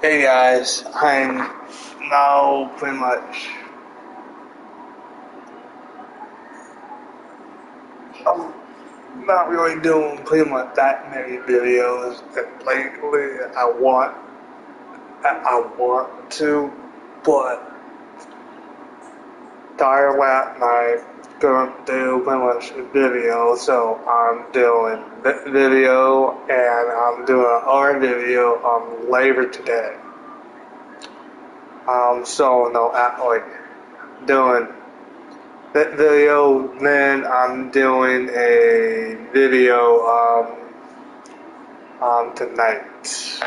Hey guys, I'm now pretty much I'm not really doing pretty much that many videos lately. I want to, but Dialab night gonna do pretty much a video, so I'm doing this video and I'm doing another video later today. So no, like doing that video, then I'm doing a video tonight.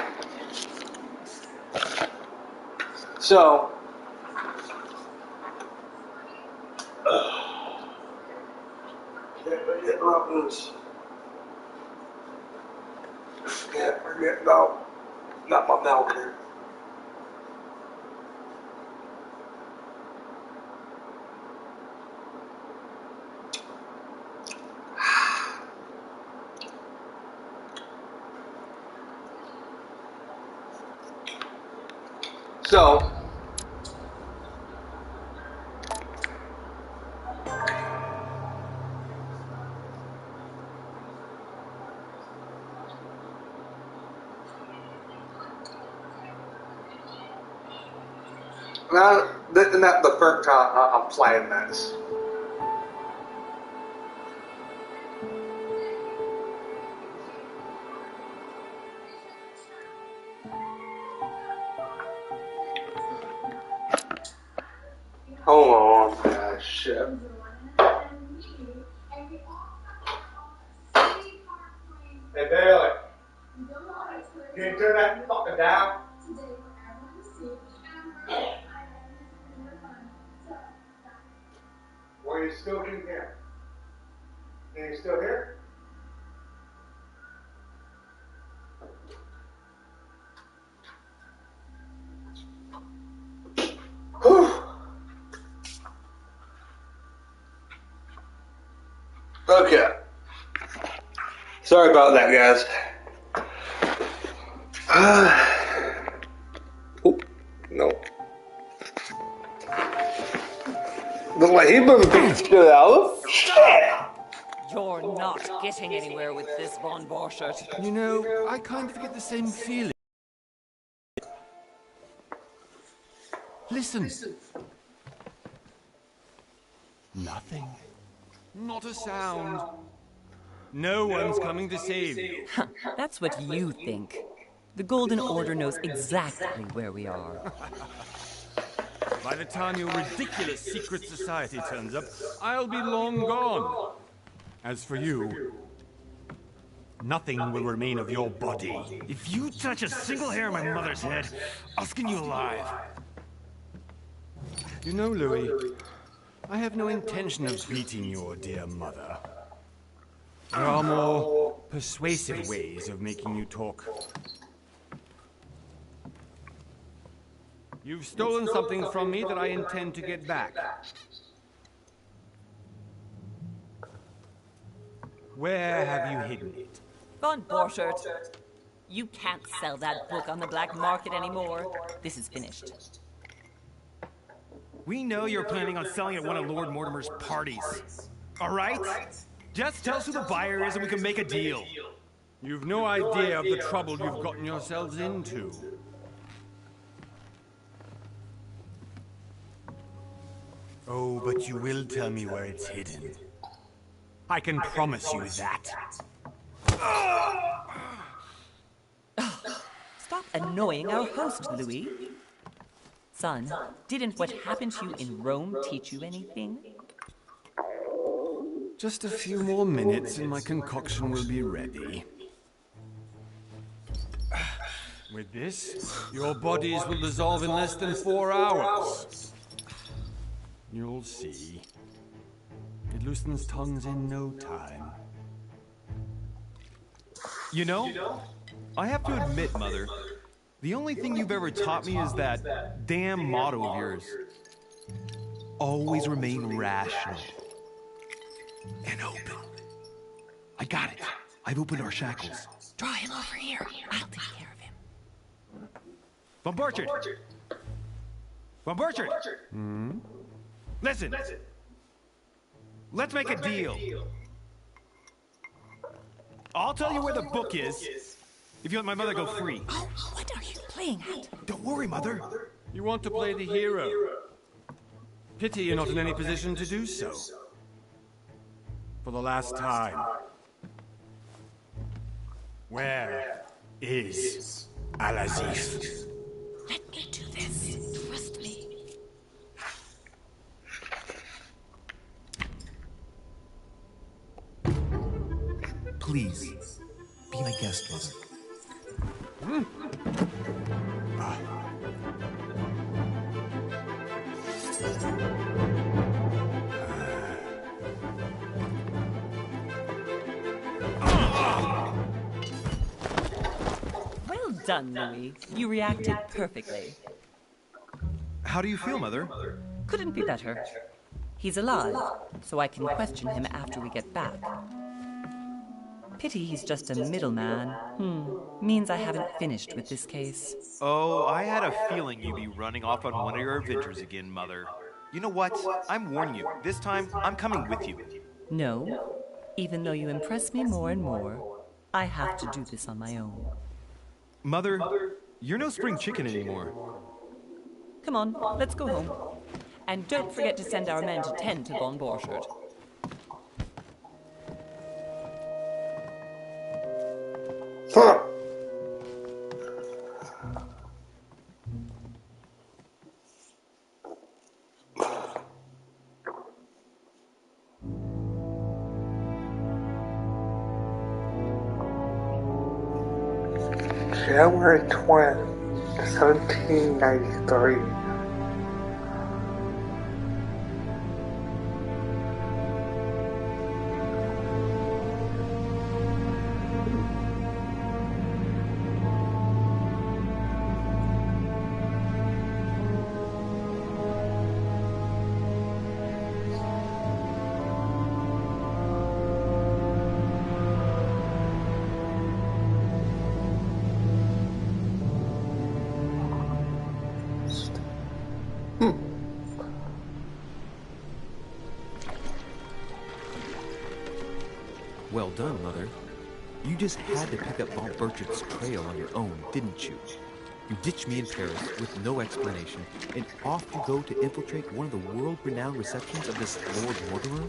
So can't forget about not my milk here. So, now, this is not the first time I'm playing this. Hold on, man, shit. Hey, Bailey, can you turn that fucking down? Well, you still in here? Are you still here? Whew. Okay. Sorry about that, guys. Oh, no. Look like he better beat the shit out of him. Shit! You're not getting anywhere with this, Von Borchert. You know, I kind of get the same feeling. Listen. Nothing. Not a sound. No one's coming to save you. That's what you think. The Golden Order knows exactly where we are. By the time your ridiculous secret society turns up, I'll be long gone. As for you, nothing will remain of your body. If you touch a single hair on my mother's head, I'll skin you alive. You know, Louis, I have no intention of beating your dear mother. There are more persuasive ways of making you talk. You've stolen something from me that I intend to get back. Where have you hidden it? Von Borchert, you can't sell that book on the black market anymore. This is finished. We know you're planning on selling at one of Lord Mortimer's parties. All right? Just tell us who the buyer is and we can make a deal. You've no idea of the trouble you've gotten yourselves into. Oh, but you will tell me where it's hidden. I can promise you that. Stop annoying our host, Louis. Son, didn't what happened to you in Rome teach you anything? Just a few more minutes and my concoction will be ready. With this, your bodies will dissolve in less than 4 hours. You'll see. It loosens tongues in no time. You know, I have to admit, Mother, the only thing you've ever taught me is that damn motto of yours. Always remain rational. And open. I got it. I've opened our shackles. Draw him over here. I'll take care of him. Von Burchard! Von Burchard! Listen. Let's make a deal. I'll tell you where the book is if you let my mother go free. Oh, what are you playing at? Don't worry, Mother. You want to play the hero. Pity you're not in any position to do so. For the last time. Where is Al-Azif? Let me do this. Trust me. Please, be my guest, Mother. Well done, Louis. You reacted perfectly. How do you feel, Mother? Couldn't be better. He's alive, so I can question him after we get back. Pity he's just a middleman. Means I haven't finished with this case. Oh, I had a feeling you'd be running off on one of your adventures again, Mother. You know what? I'm warning you. This time, I'm coming with you. No. Even though you impress me more and more, I have to do this on my own. Mother, you're no spring chicken anymore. Come on, let's go home. And don't forget to send our men to tend to Von Borchard. Huh. January 20th, 1793. Well done, Mother. You just had to pick up Von Burchard's trail on your own, didn't you? You ditched me in Paris with no explanation, and off you go to infiltrate one of the world-renowned receptions of this Lord Mortimer?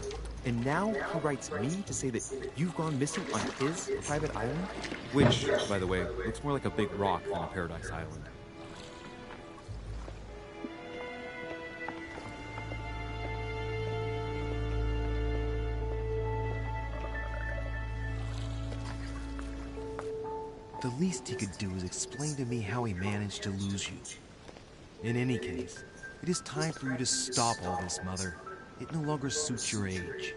And now he writes me to say that you've gone missing on his private island? Which, by the way, looks more like a big rock than a paradise island. The least he could do is explain to me how he managed to lose you. In any case, it is time for you to stop all this, Mother. It no longer suits your age.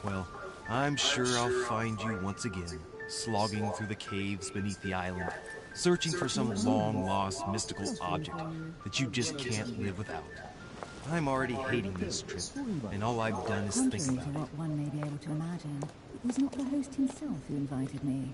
Well, I'm sure I'll find you once again, slogging through the caves beneath the island, searching for some long-lost mystical object that you just can't live without. I'm already hating this trip, and all I've done is think Contrary about to it. what one may be able to imagine, it was not the host himself who invited me.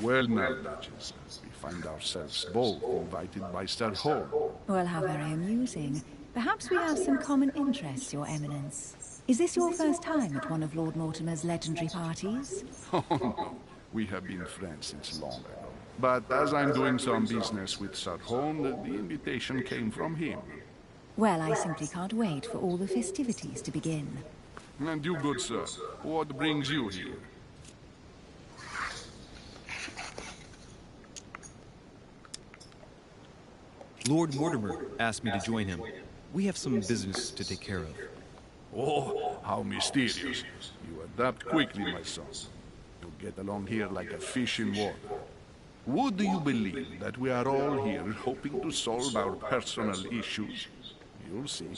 Well now, Duchess, we find ourselves both invited by Sir Holm. Well, how very amusing. Perhaps we have some common interests, Your Eminence. Is this your first time at one of Lord Mortimer's legendary parties? Oh no, we have been friends since long ago. But as I'm doing some business with Sir Holm, the invitation came from him. Well, I simply can't wait for all the festivities to begin. And you, good sir, what brings you here? Lord Mortimer asked me to join him. We have some business to take care of. Oh, how mysterious. You adapt quickly, my son. You get along here like a fish in water. Would you believe that we are all here hoping to solve our personal issues? You'll see.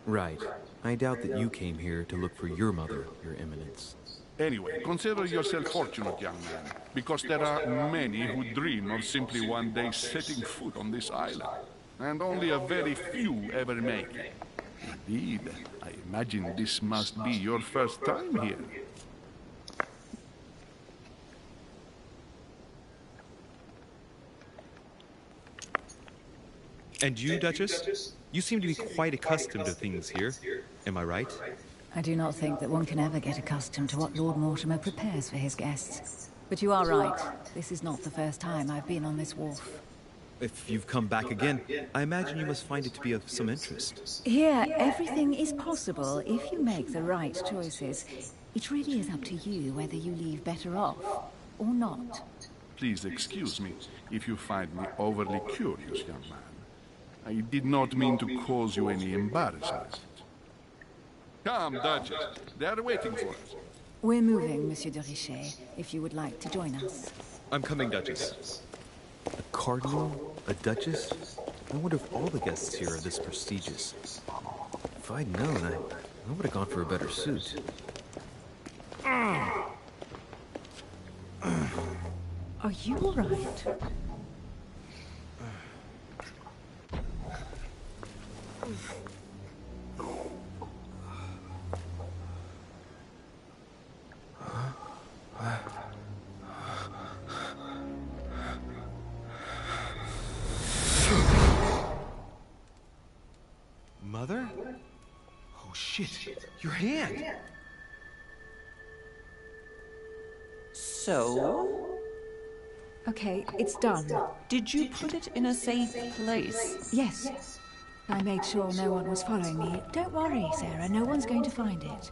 Right. I doubt that you came here to look for your mother, Your Eminence. Anyway, consider yourself fortunate, young man, because there are many who dream of simply one day setting foot on this island, and only a very few ever make it. Indeed, I imagine this must be your first time here. And you, Duchess? You seem to be quite accustomed to things here. Am I right? I do not think that one can ever get accustomed to what Lord Mortimer prepares for his guests. But you are right. This is not the first time I've been on this wharf. If you've come back again, I imagine you must find it to be of some interest. Here, everything is possible if you make the right choices. It really is up to you whether you leave better off or not. Please excuse me if you find me overly curious, young man. I did not mean to cause you any embarrassment. Come, Duchess. They are waiting for us. We're moving, Monsieur de Richet, if you would like to join us. I'm coming, Duchess. A cardinal? A duchess? I wonder if all the guests here are this prestigious. If I'd known, I would have gone for a better suit. Are you all right? Mother? Oh shit, your hand! So, Okay, it's done. did you put it in a safe place? Yes. I made sure no one was following me. Don't worry, Sarah, no one's going to find it.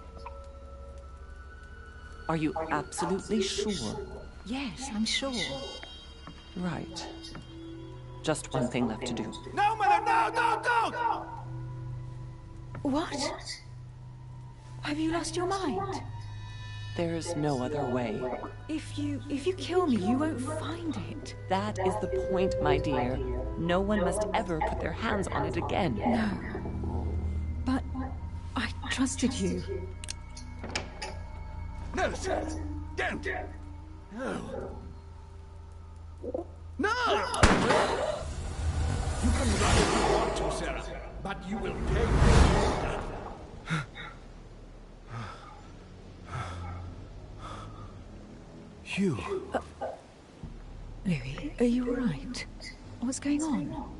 Are you absolutely sure? Yes, I'm sure. Right. Just one thing left to do. No, Mother, no, don't! What? Have you lost your mind? There's no other way. If you kill me, you won't find it. That is the point, my dear. No one must ever put their hands on it again. No. But I trusted you. No, Sarah. Don't. No. No! You can run if you want to, Sarah, but you will pay for it. Hugh. Louis, are you all right? What's going on?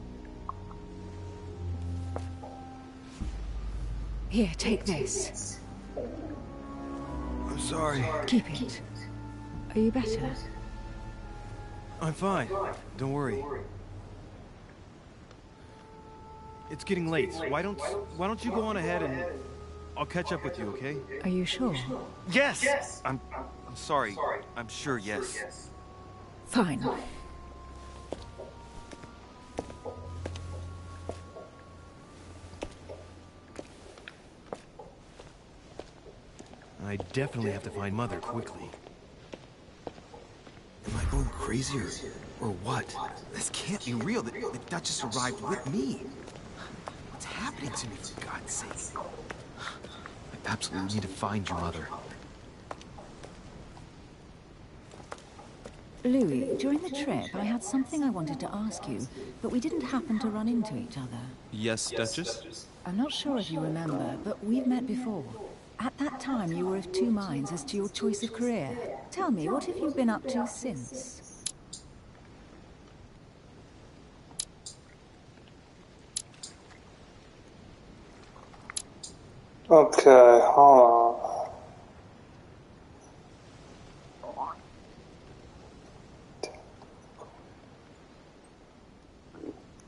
Here, take this. I'm sorry. Keep it. Are you better? I'm fine. Don't worry. It's getting late. Why don't you go on ahead and I'll catch up with you, okay? Are you sure? Yes! I'm sorry. I'm sure, yes. Fine. I definitely have to find Mother quickly. Am I going crazy or what? This can't be real. The Duchess arrived with me. What's happening to me, for God's sake? I absolutely need to find your Mother. Louis, during the trip, I had something I wanted to ask you, but we didn't happen to run into each other. Yes, Duchess? I'm not sure if you remember, but we've met before. At that time, you were of two minds as to your choice of career. Tell me, what have you been up to since? Okay, hold on.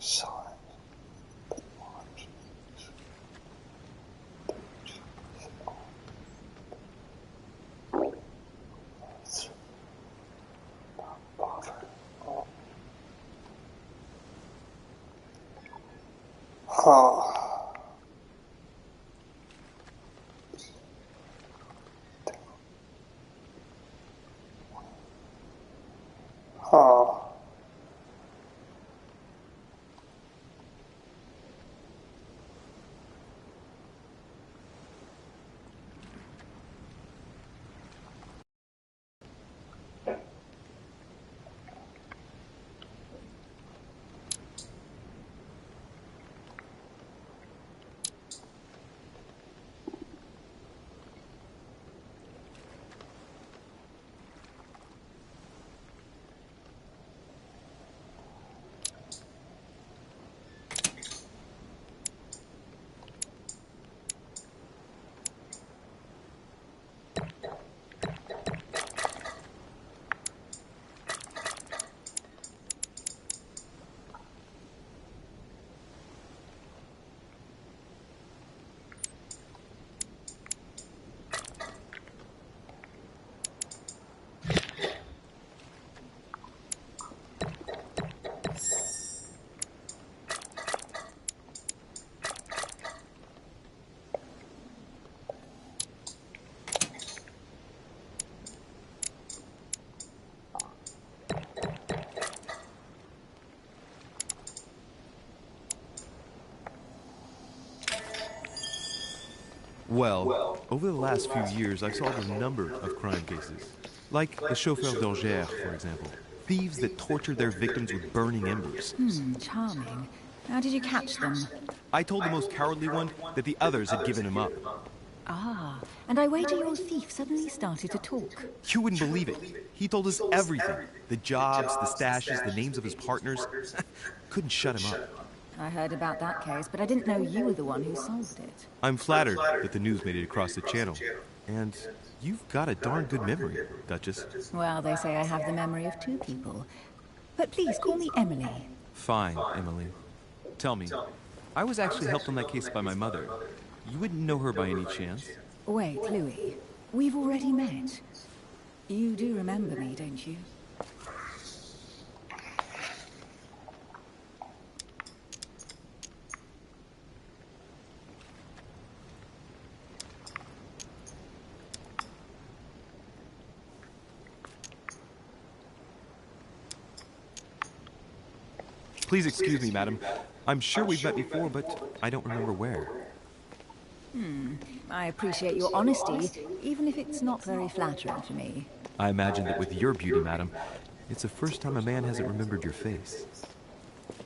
Sorry. Oh. Oh. Well, over the last few years, I've solved a number of crime cases. Like the chauffeur d'Angers, for example. Thieves that tortured their victims with burning embers. Charming. How did you catch them? I told the most cowardly one that the others had given him up. Ah, and I wager your thief suddenly started to talk. You wouldn't believe it. He told us everything. The jobs, the stashes, the names of his partners. Couldn't shut him up. I heard about that case, but I didn't know you were the one who solved it. I'm flattered that the news made it across the channel. And you've got a darn good memory, Duchess. Well, they say I have the memory of two people. But please call me Emily. Fine, Emily. Tell me, I was actually helped on that case by my mother. You wouldn't know her by any chance? Wait, Louis. We've already met. You do remember me, don't you? Please excuse me, madam. I'm sure we've met before, but I don't remember where. I appreciate your honesty, even if it's not very flattering for me. I imagine that with your beauty, madam, it's the first time a man hasn't remembered your face.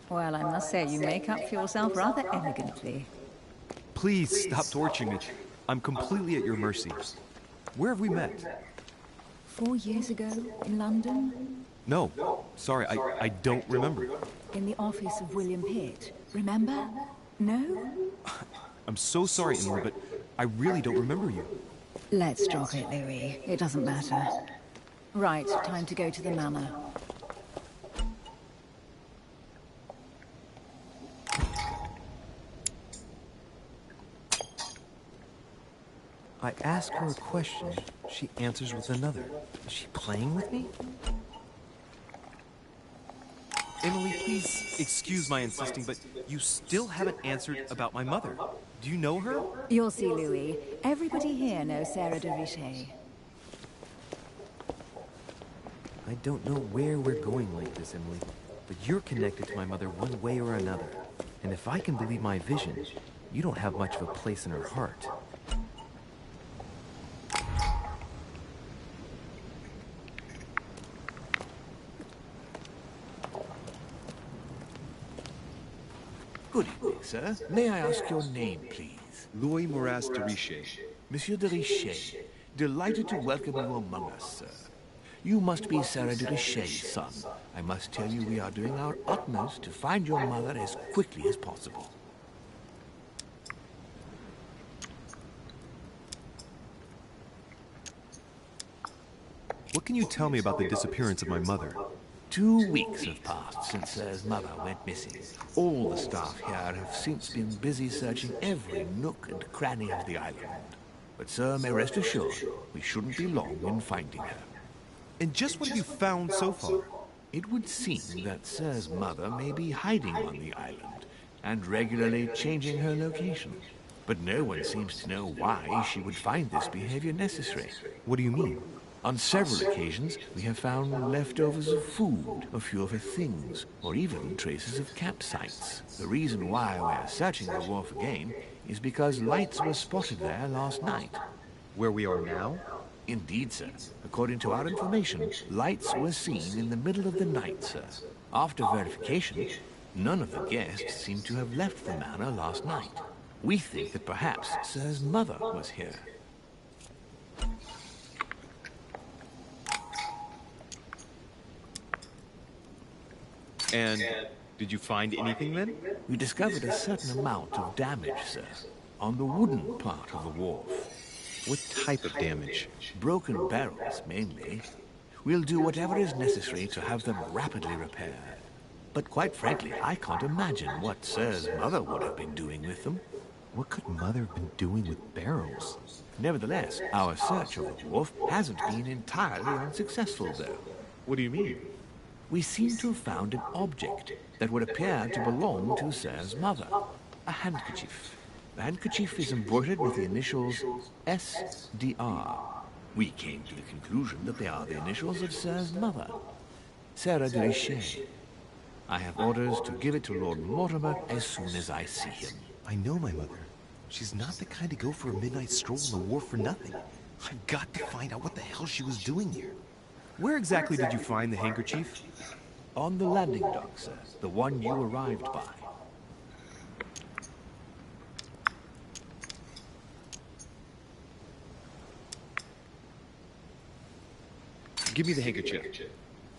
Well, I must say, you make up for yourself rather elegantly. Please stop torturing me. I'm completely at your mercy. Where have we met? 4 years ago, in London? No, sorry, I don't remember. In the office of William Pitt. Remember? No? I'm so sorry, Emily, but I really don't remember you. Let's drop it, Louis. It doesn't matter. Right, time to go to the manor. I ask her a question, she answers with another. Is she playing with me? Emily, please excuse my insisting, but you still haven't answered about my mother. Do you know her? You'll see, Louis. Everybody here knows Sarah de Richet. I don't know where we're going like this, Emily, but you're connected to my mother one way or another. And if I can believe my vision, you don't have much of a place in her heart. Good evening, sir. May I ask your name, please? Louis Moras de Richet. Monsieur de Richet. Delighted to welcome you among us, sir. You must be Sarah de Richet's son. I must tell you we are doing our utmost to find your mother as quickly as possible. What can you tell me about the disappearance of my mother? 2 weeks have passed since Sir's mother went missing. All the staff here have since been busy searching every nook and cranny of the island. But Sir may rest assured, we shouldn't be long in finding her. And just what have you found so far? It would seem that Sir's mother may be hiding on the island and regularly changing her location. But no one seems to know why she would find this behavior necessary. What do you mean? On several occasions, we have found leftovers of food, a few of her things, or even traces of campsites. The reason why we're searching the wharf again is because lights were spotted there last night. Where we are now? Indeed, sir. According to our information, lights were seen in the middle of the night, sir. After verification, none of the guests seem to have left the manor last night. We think that perhaps Sir's mother was here. And did you find anything then? We discovered a certain amount of damage, sir, on the wooden part of the wharf. What type of damage? Broken barrels, mainly. We'll do whatever is necessary to have them rapidly repaired. But quite frankly, I can't imagine what Sir's mother would have been doing with them. What could Mother have been doing with barrels? Nevertheless, our search of the wharf hasn't been entirely unsuccessful, though. What do you mean? We seem to have found an object that would appear to belong to Sir's mother. A handkerchief. The handkerchief is embroidered with the initials SDR. We came to the conclusion that they are the initials of Sir's mother, Sarah de Richet. I have orders to give it to Lord Mortimer as soon as I see him. I know my mother. She's not the kind to go for a midnight stroll on the wharf for nothing. I've got to find out what the hell she was doing here. Where exactly did you find the handkerchief? On the landing dock, sir. The one you arrived by. Give me the handkerchief.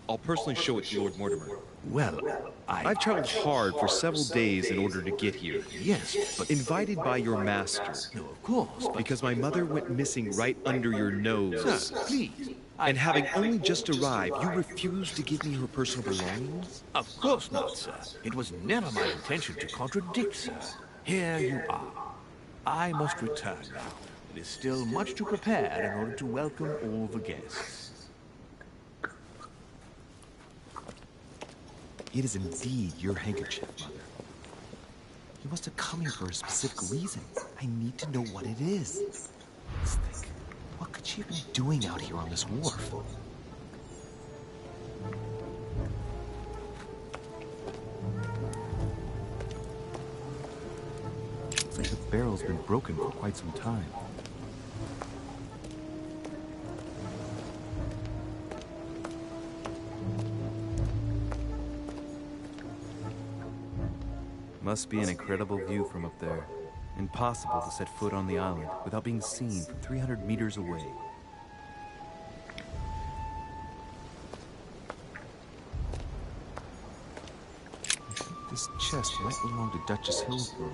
I'll personally show it to Lord Mortimer. Well, I've traveled hard for several days in order to get here. Yes, but... Invited by your master. No, of course, but... Because my mother went missing right under your nose. Sir, please. And having only just arrived, you refused to give me her personal belongings? Of course not, sir. It was never my intention to contradict, sir. Here you are. I must return now. It is still much to prepare in order to welcome all the guests. It is indeed your handkerchief, Mother. You must have come here for a specific reason. I need to know what it is. Let's think. What could she have been doing out here on this wharf? Looks like the barrel's been broken for quite some time. Must be an incredible view from up there. Impossible to set foot on the island without being seen from 300 meters away. I think this chest might belong to Duchess Hillsborough.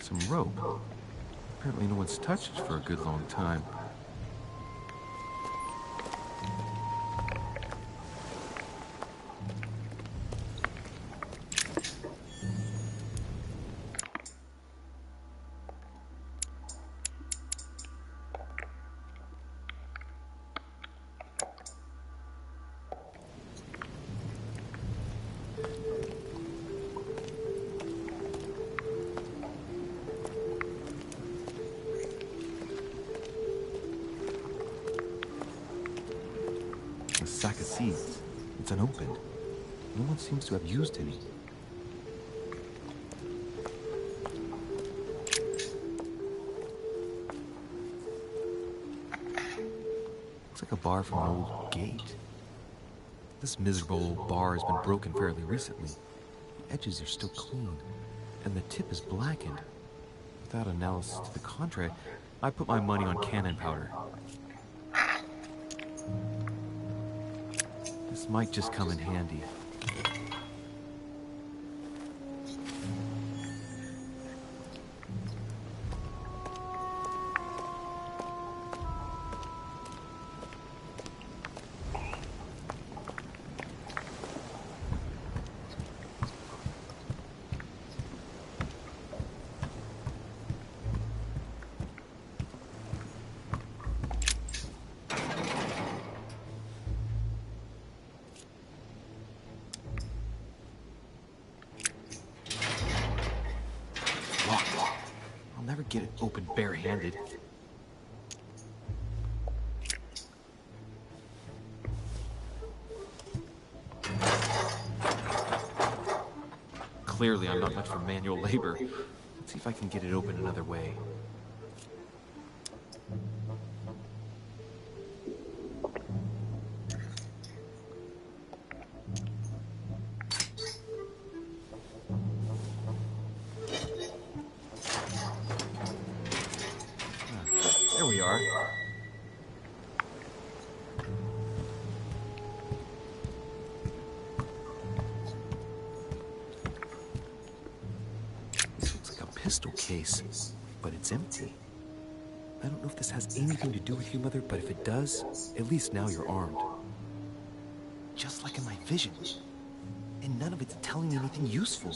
Some rope. Apparently no one's touched it for a good long time. A sack of seeds. It's unopened. No one seems to have used any. Looks like a bar from an old gate. This miserable old bar has been broken fairly recently. The edges are still clean, and the tip is blackened. Without analysis to the contrary, I put my money on cannon powder. This might just come in handy. I'll never get it open bare-handed. Clearly, I'm not much for manual labor. Let's see if I can get it open another way. There we are. This looks like a pistol case, but it's empty. I don't know if this has anything to do with you, Mother, but if it does, at least now you're armed. Just like in my vision. And none of it's telling me anything useful.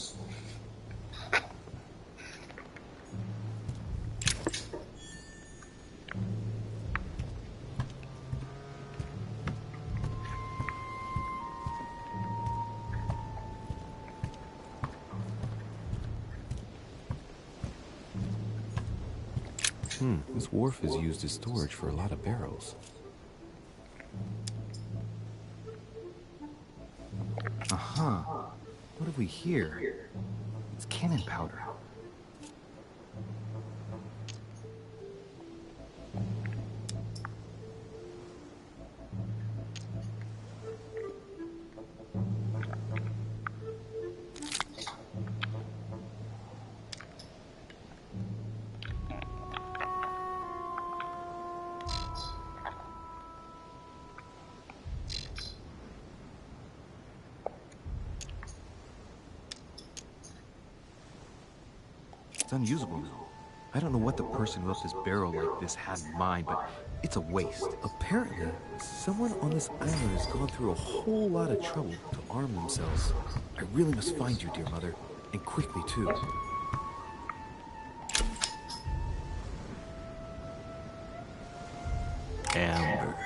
This wharf is used as storage for a lot of barrels. What have we here? It's cannon powder. It's unusable now. I don't know what the person who left this barrel like this had in mind, but it's a waste. Apparently, someone on this island has gone through a whole lot of trouble to arm themselves. I really must find you, dear mother, and quickly too. Amber.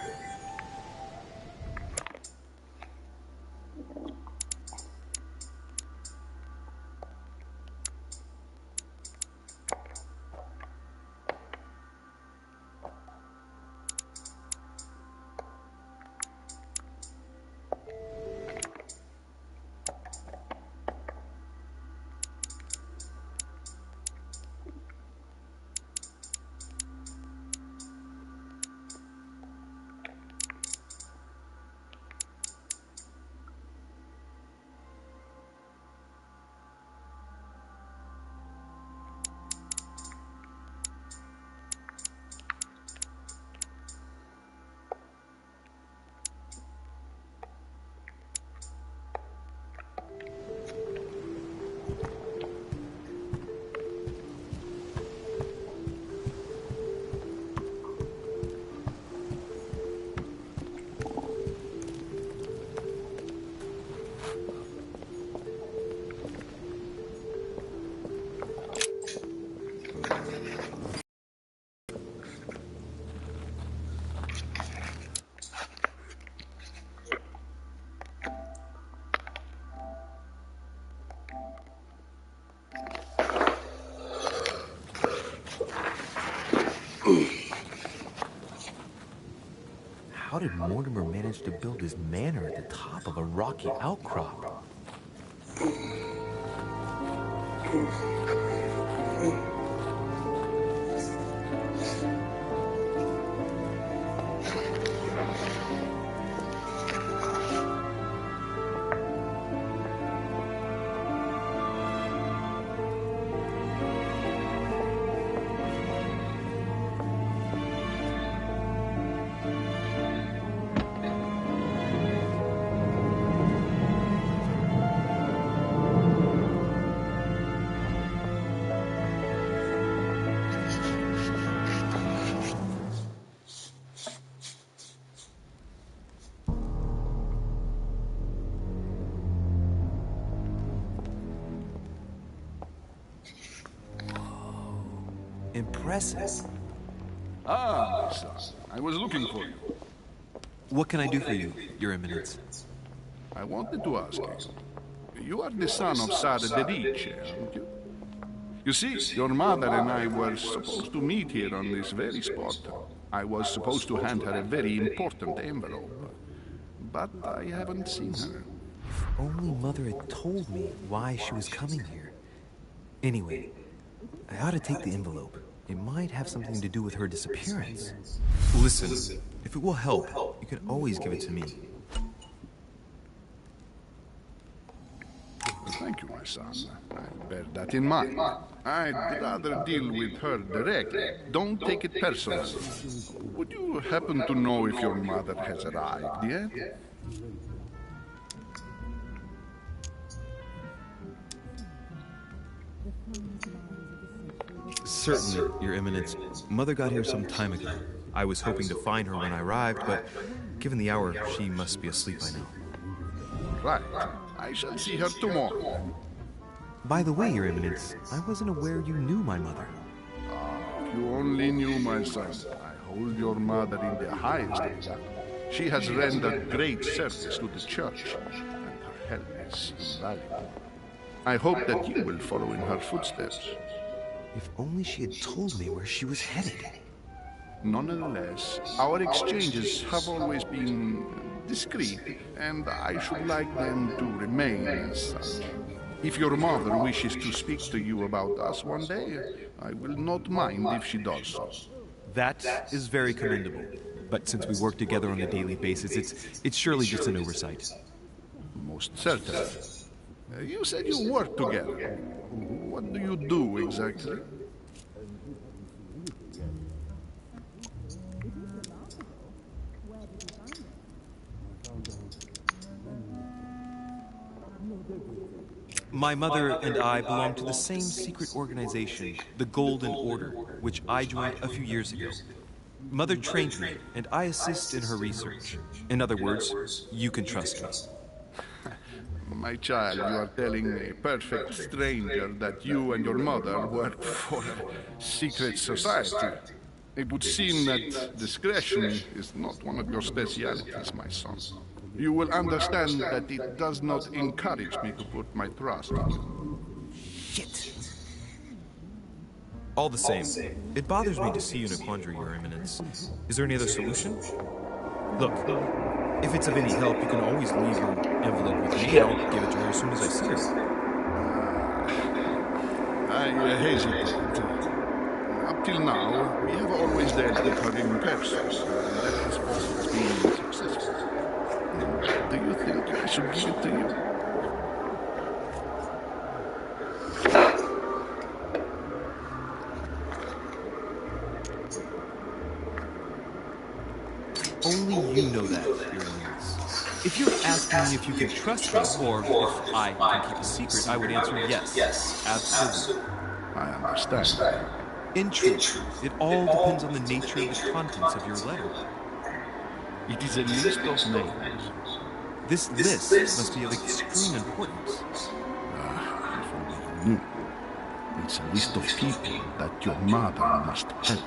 How did Mortimer manage to build his manor at the top of a rocky outcrop? Impressive. Ah, my son. I was looking for you. What can I do for you, Your Eminence? I wanted to ask you. You are the son of Sara de Ricci, aren't you? You see, your mother and I were supposed to meet here on this very spot. I was supposed to hand her a very important envelope. But I haven't seen her. If only Mother had told me why she was coming here. Anyway, I ought to take the envelope. It might have something to do with her disappearance. Listen, if it will help, you can always give it to me. Thank you, my son. I bear that in mind. I'd rather deal with her directly. Don't take it personally. Would you happen to know if your mother has arrived yet? Certainly, Your Eminence. Mother got here some time ago. I was hoping to find her when I arrived, but given the hour, she must be asleep by now. Right. I shall see her tomorrow. By the way, Your Eminence, I wasn't aware you knew my mother. If you only knew, my son. I hold your mother in the highest esteem. She has rendered great service to the church, and her help is invaluable. I hope that you will follow in her footsteps. If only she had told me where she was headed. Nonetheless, our exchanges have always been discreet, and I should like them to remain as such. If your mother wishes to speak to you about us one day, I will not mind if she does so. That is very commendable. But since we work together on a daily basis, it's surely just an oversight. Most certainly. You said you work together. What do you do exactly? My mother and I belong to the same secret organization, the Golden Order, which I joined a few years ago. Mother trained me, and I assist in her research. In other words, you can trust me. My child, you are telling a perfect stranger that you and your mother work for a secret society. It would seem that discretion is not one of your specialities, my son. You will understand that it does not encourage me to put my trust in you. Shit. All the same, it bothers me to see you in a quandary, Your Eminence. Is there any other solution? Look, if it's of any help, you can always leave your envelope with me. I'll give it to her as soon as I see her. I hesitate. Up till now, we have always dealt with her in person, and that has always been successful. Do you think I should give it to you? Only you know that, Your Eminence. If you're asking me if you can trust me, or if I can keep a secret, I would answer yes. Absolutely. I understand. In truth, it all depends on the nature of the contents of your letter. It is a list of names. This list must be of extreme importance. If only you knew. It's a list of people that your mother must help.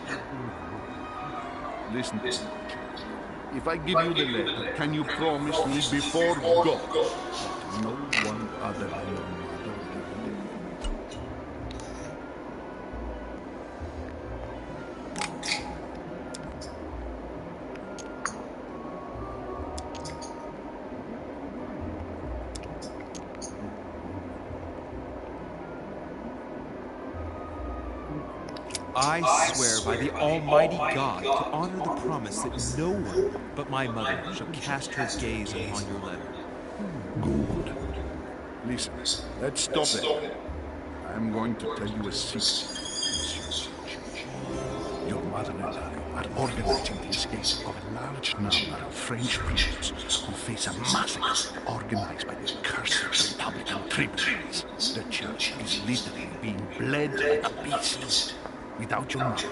Listen to me. If I give you the letter, can you promise me before God that no one other than your mother will live? I swear by the Almighty God to honor the promise that no one but my mother shall cast her gaze upon your letter. Good. Listen, let's stop there. I'm going to tell you a secret. Your mother and I are organizing the escape of a large number of French priests who face a massacre organized by the cursed Republican tribunals. The church is literally being bled like beasts. Without your mother,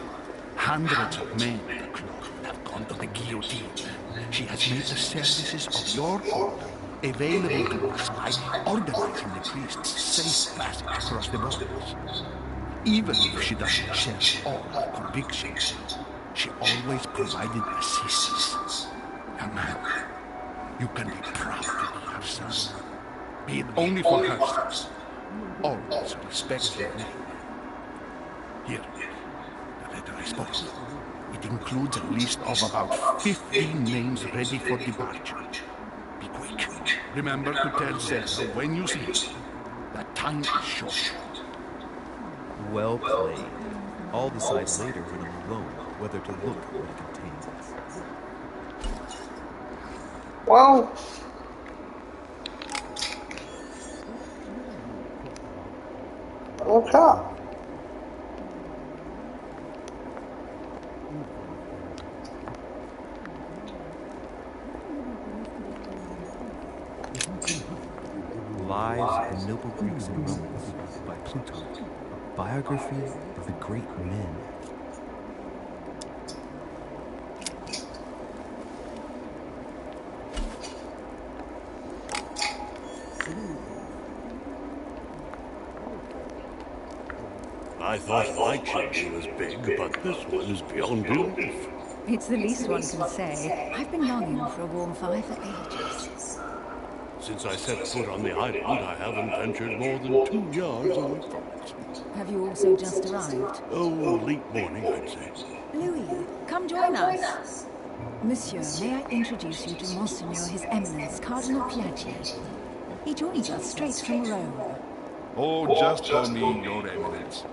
hundreds of men with a cloth would have gone to the guillotine. She has made the services of your order available to us by organizing the priests' safe passage across the borders. Even if she doesn't share all our convictions, she always provided assistance. Young man, you can be proud to be her son. Be it only for her sake. Always respect your name. Here, the letter I spoke of. It includes a list of about 15 names ready for departure. Be quick. Remember to tell Zelda when you see it that time is short. Well played. I'll decide later when I'm alone whether to look at what it contains. Well, okay. Lives of the Noble Greeks and Romans by Plutarch, a biography of the great men. I thought my chimney was big, but this one is beyond belief. It's the least one can say. I've been longing for a warm fire for ages. Since I set foot on the island, I haven't ventured more than 2 yards away from it. Have you also just arrived? Oh, late morning, I'd say. Louis, come join us. Monsieur, may I introduce you to Monseigneur His Eminence Cardinal Piaggi? He joins us straight from Rome. Oh, just call me Your Eminence.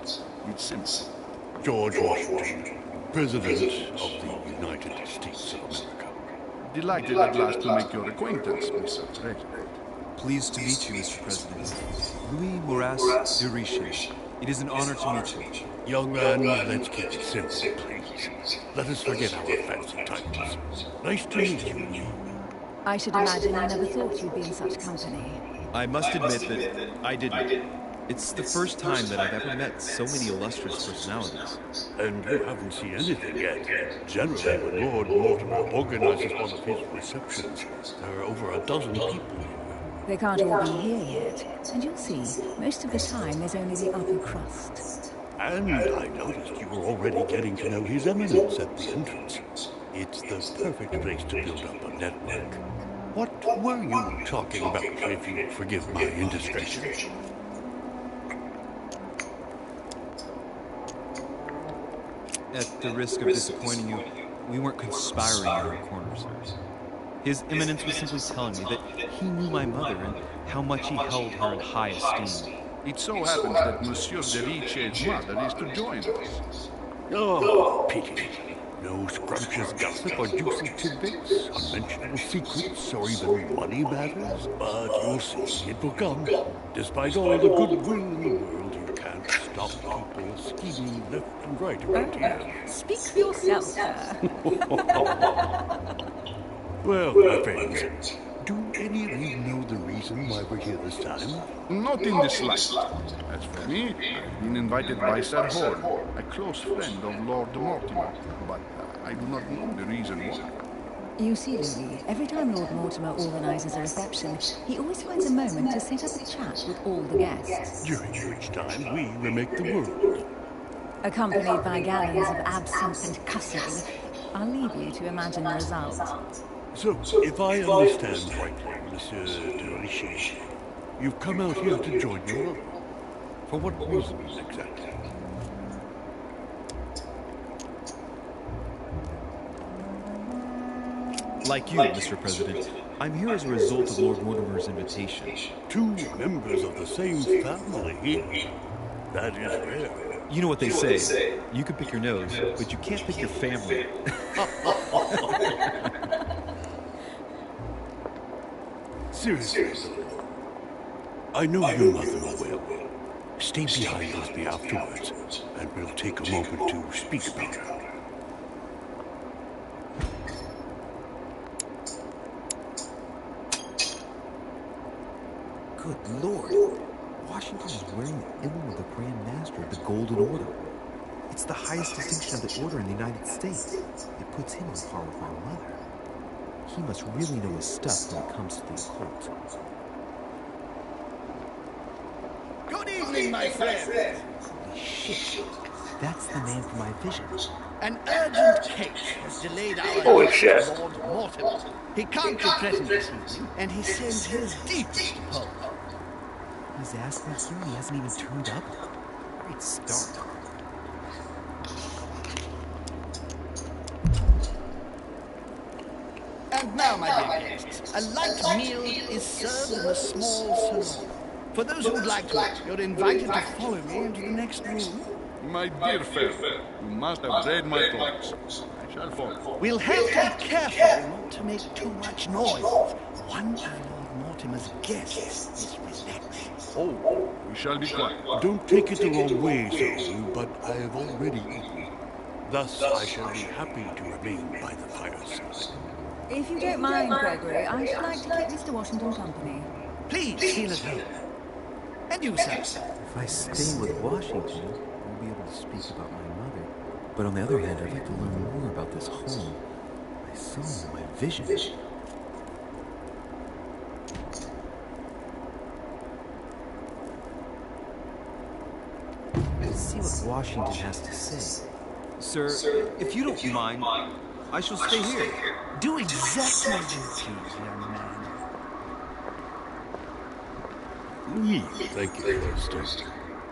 It's simple. George Washington, President of the United States of America. Delighted at last to make your acquaintance, Mr. President. Pleased to meet you, Mr. President. Louis Moras de Richelieu. It is an honor to meet you. Young man, let's keep it simple, please. Let us forget our fancy titles. Nice to meet you. I should imagine you never thought you'd be in such company. I must admit that I didn't. It's the first time that I've ever met so many illustrious personalities. And you haven't seen anything yet. Generally, when Lord Mortimer organizes one of his receptions, there are over a dozen people here. They can't all be here yet, and you'll see, most of the time there's only the upper crust. And I noticed you were already getting to know His Eminence at the entrance. It's the perfect place to build up a network. What were you talking about, if you forgive my indiscretion? At the risk of disappointing you, we weren't conspiring in our corner, sir. His Eminence was simply telling me that he knew my mother and how much he held her in high esteem. It so happens that Monsieur de Richelieu's mother is to join us. Oh, pity. No scrumptious gossip or juicy tidbits, unmentionable secrets, or even money matters. But you'll see, it will come. Despite all the goodwill in the world, you can't stop people scheming left and right around here. Speak for yourself, sir. Well, my friends, do any of you know the reason why we're here this time? Not in the slightest. As for me, I've been invited by Sir Horn, a close friend of Lord Mortimer, but I do not know the reason why. You see, Louis, every time Lord Mortimer organizes a reception, he always finds a moment to set up a chat with all the guests. During which time we remake the world. Accompanied by gallons of absinthe and cussing, I'll leave you to imagine the result. So, if I understand rightly, Monsieur de Richelieu, you've come out here to join your lover. For what reason, exactly? Like you, Mr. President, I'm here as a result of Lord Mortimer's invitation. 2 members of the same family. That is rare. You know what they say. You can pick your nose, but you can't pick your family. Seriously, I know your mother well. Stay behind with me afterwards, and we'll take a moment to speak about her. Good Lord. Washington is wearing the emblem of the Grand Master of the Golden Order. It's the highest distinction of the order in the United States. It puts him on par with my mother. He must really know his stuff when it comes to the occult. Good evening, my friend. Holy shit. That's the man from my vision. An urgent case has delayed our Holy shit. Lord Mortimer. He can't be present this evening, and he sends his deepest apologies. He's asked me here and he hasn't even turned up? Great start. And now, my dear guests, a light meal is served in a small salon. For those who would like to, you're invited to follow me into the next room. My dear fellow, you must have read my thoughts. I shall follow. We'll have to be careful not to make too much noise. One of Lord Mortimer's guests is relaxing. Oh, we shall be quiet. Don't take it the wrong way, sir, but I have already eaten. Thus, I shall be happy to remain by the fireside. If you don't mind, Gregory, I should like to keep Mr. Washington company. Please feel at home. And you, sir? If I stay with Washington, I'll be able to speak about my mother. But on the other hand, I'd like to learn more about this home I saw in my vision. Let's see what Washington has to say. Sir, if you don't mind, I shall stay here. Do exactly as you please, young man. Yes, thank you, First.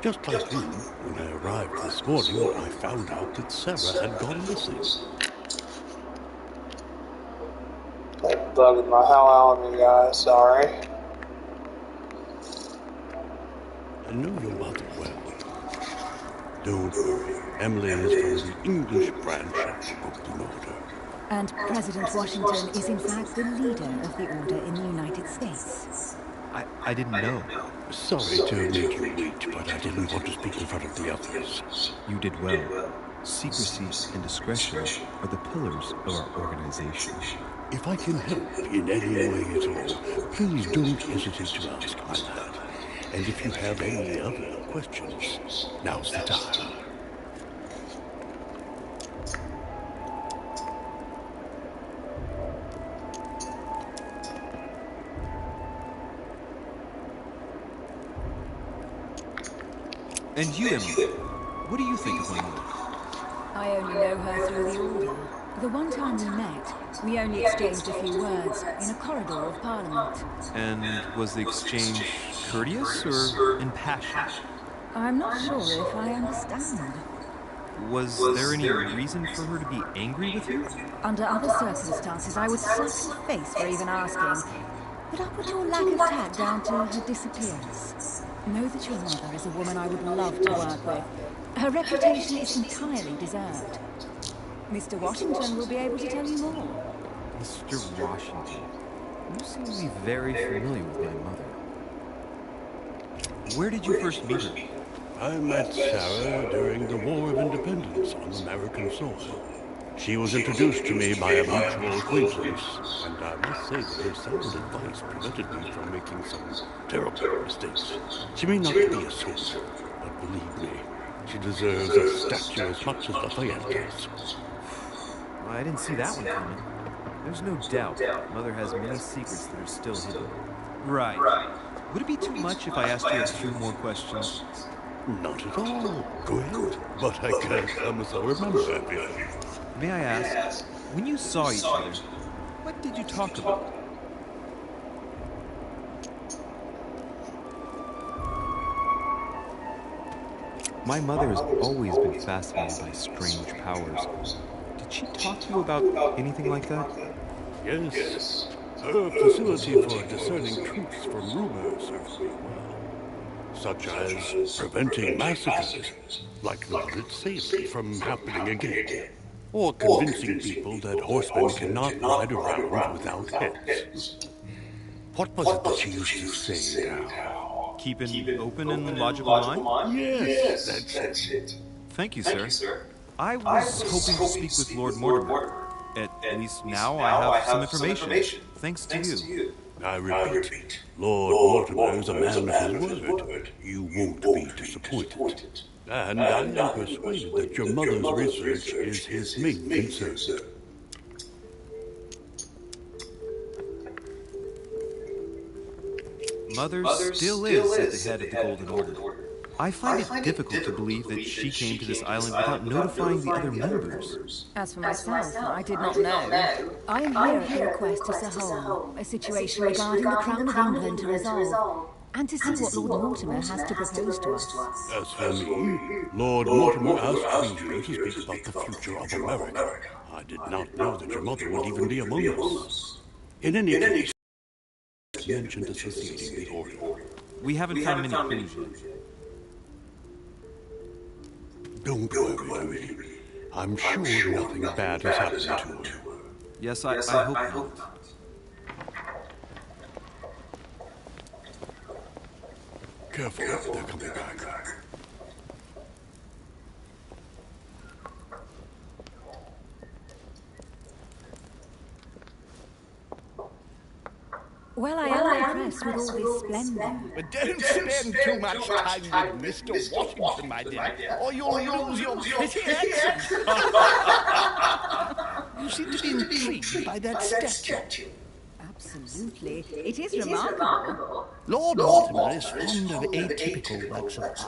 Just like you, when I arrived this morning, I found out that Sarah had gone missing. That bugged my hell out of me, guys. Sorry. I know your mother well. Don't worry, Emily is from the English branch of the Golden Order. And President Washington is in fact the leader of the Order in the United States. I didn't know. Sorry to make you wait, but I didn't want to speak in front of the others. You did well. Secrecy and discretion are the pillars of our organization. If I can help in any way at all, please don't hesitate to ask, my lad. And if you have any other questions, now's the time. And you, Emily, what do you think of my mother? I only know her through the Order. The one time we met, we only exchanged a few words in a corridor of Parliament. And was the exchange courteous or impassioned? I'm not sure if I understand. Was there any reason for her to be angry with you? Under other circumstances, I would slap her face for even asking. But I'll put your lack of tact down to her disappearance. Know that your mother is a woman I would love to work with. Her reputation is entirely deserved. Mr. Washington will be able to tell you more. Mr. Washington. You seem to be very familiar with my mother. Where did you first meet her? I met Sarah during the War of Independence on American soil. She was introduced to me by a mutual acquaintance, and I must say that her sound advice prevented me from making some terrible mistakes. She may not be a saint, but believe me, she deserves a statue as much as Lafayette does. Well, I didn't see that one coming. There's no doubt Mother has many secrets that are still hidden. Right. Would it be too much if I asked you a few more questions? Not at all. Go ahead. But I can't promise I'll remember everything. May I ask, when you saw each other, what did you talk about? My mother has always been fascinated by strange powers. Did she talk to you about anything like that? Yes. Her facility for discerning truths from rumors serves me well. Such as preventing massacres, like the one at Salem, from happening again. Or convincing people that horsemen cannot ride around without heads. What was it that she used to say now? Keep an open and logical mind? Yes, that's it. Thank you, sir. I was hoping to speak with Lord Mortimer. At least now I have some information, thanks to you. I repeat, Lord Mortimer is a man of his word. You won't be disappointed. And I am persuaded that your mother's research is his main concern. Mother still is at the head of the Golden Order. I find it difficult to believe that she came to this island without notifying the other members. As for myself, I did not know. I am here at the request of Sir Hole, a situation regarding the Crown of England to resolve, and to see what Lord Mortimer has to propose to us. As for me, Lord Mortimer asked me here to speak about the future of America. I did not know that your mother would even be among us. In any case, you mentioned associating the Order. We haven't found many clues yet. Don't worry. I'm sure nothing bad has happened to her. Yes, I hope not. Careful, they're coming back. Well, I am impressed with all this splendor. But don't spend too much time with Mr. Washington, my dear, or you'll lose your pretty accent. You seem to be intrigued by that statue. Absolutely. It is remarkable. Lord Mortimer is fond of atypical works of art.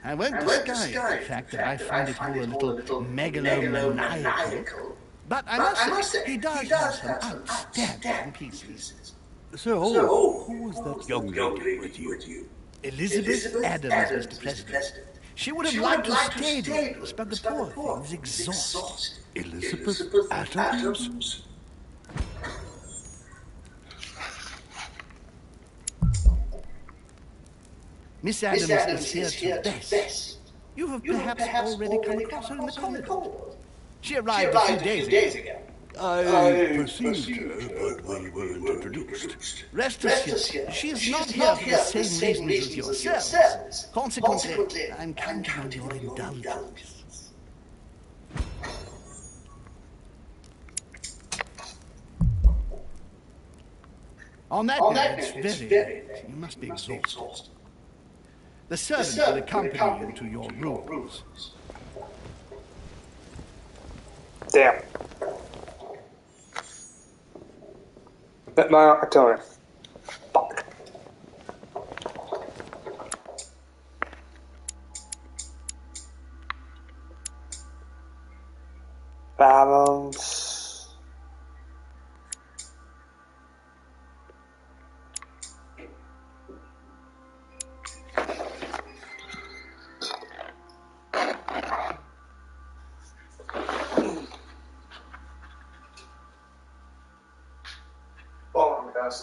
I won't disguise the fact that I find it all a little megalomaniacal. But I must say, he does have some outstanding pieces. So, who was that young lady with you? Elizabeth Adams, Mr. President. She would have liked to stay with us, but the poor thing's exhausted. Elizabeth Adams? Miss Adams is here to rest. You have perhaps already come across her in the corridor. She arrived a few days ago. I perceived her, but we weren't introduced. Rest assured, she is not here for the same reasons as yourselves. Consequently, I'm counting on your indulgence. On that note, it's very late. You must be exhausted. The servant will accompany you to your rooms. Damn. Met my opportunity. Fuck. Balance. Oh my gosh.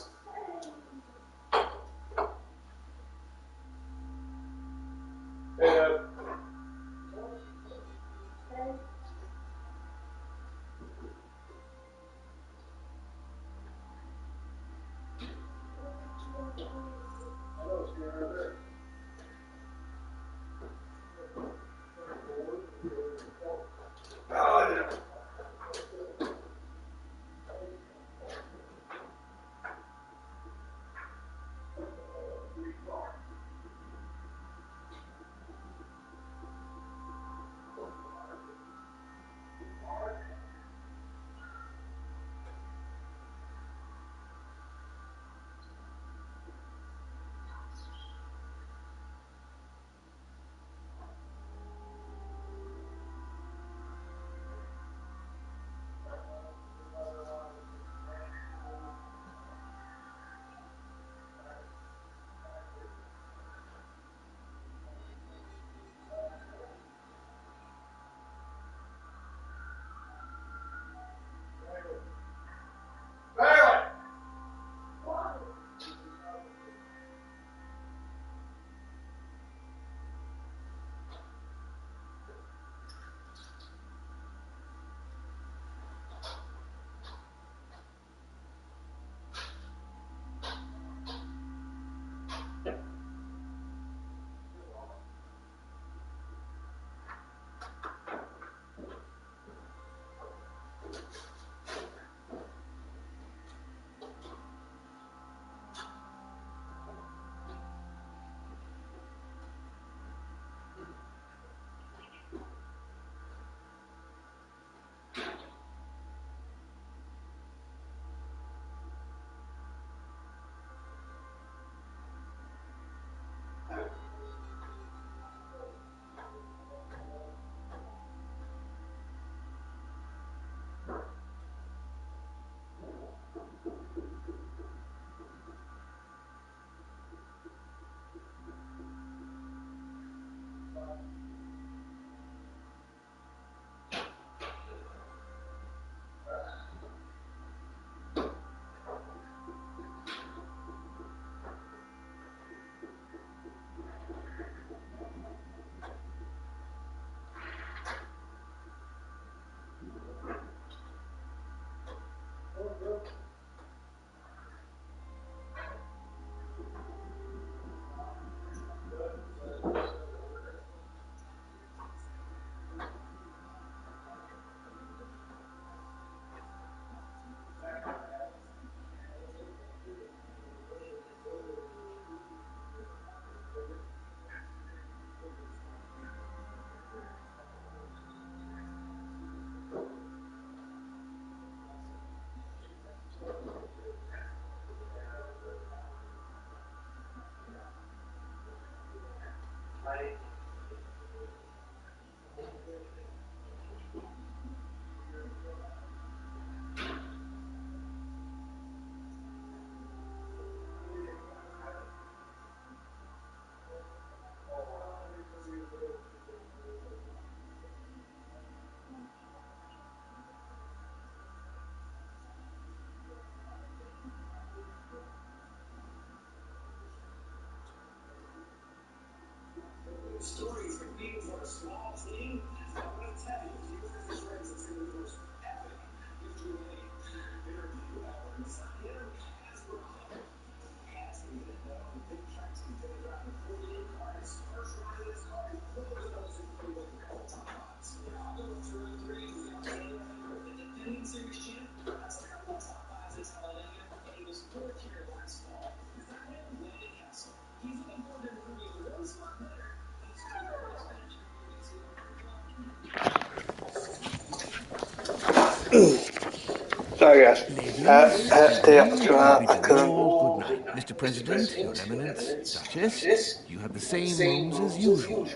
Sorry, guys. Ladies, gentlemen, I bid you couldn't. all good night. Mr. President, Your Eminence, Duchess, you have the same rooms as usual.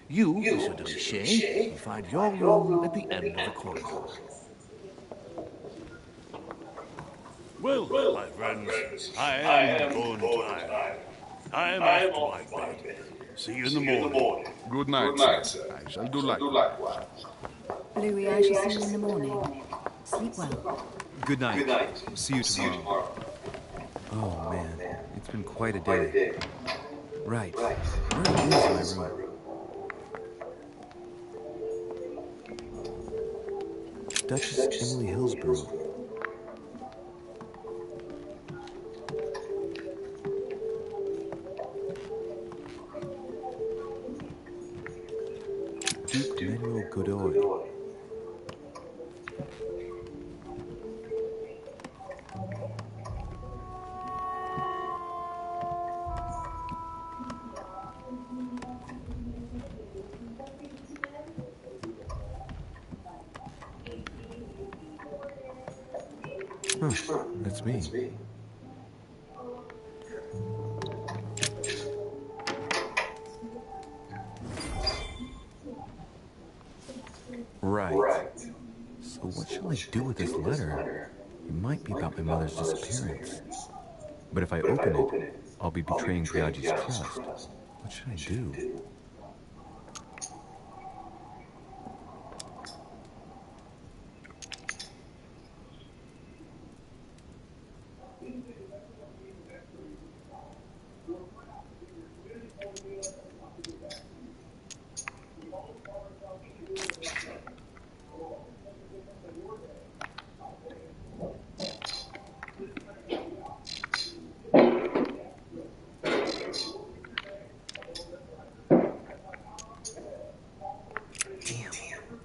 You, Monsieur de Richet, will find your room at the end of the corridor. Well, my friends, I am bone tired. I am off to my bed. See you in the morning. Good night, sir. I shall do likewise. Louis, I shall see you in the morning. Sleep well. Good night. See you tomorrow. Oh, man. It's been quite a day. Right. Where is my room? Duchess Emily Hillsborough. Duke Manuel Godoy. Huh, that's me. Right. So what shall I do with this letter? It might be about my mother's disappearance. But if I open it, I'll be betraying Biaggi's trust. What should I do?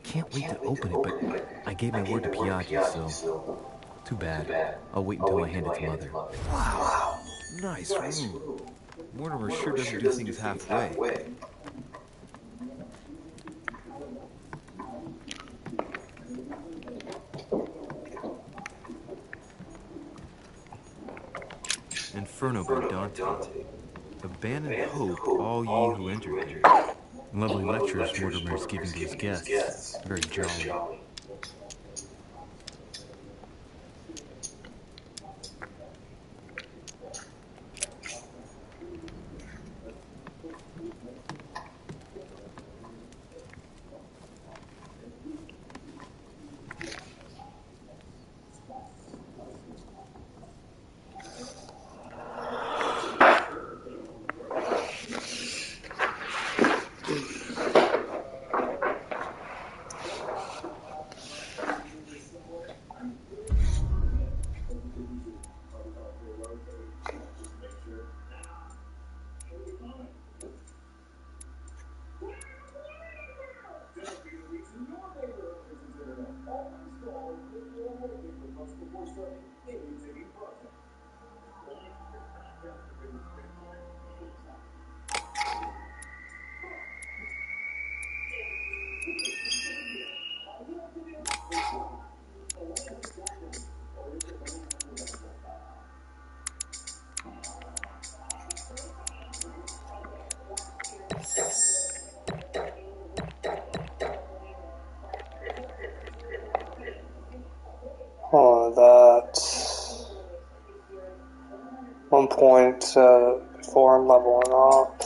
Can't wait to open it, but I gave my word to Biaggi, so too bad. I'll wait until I hand it to Mother. Wow, nice room. Mortimer sure doesn't do things halfway. Inferno by Dante. Abandon hope, all ye who entered here. Lovely lectures Mortimer's giving to his guests. Very jolly. Oh, that's 1.4 I'm leveling up.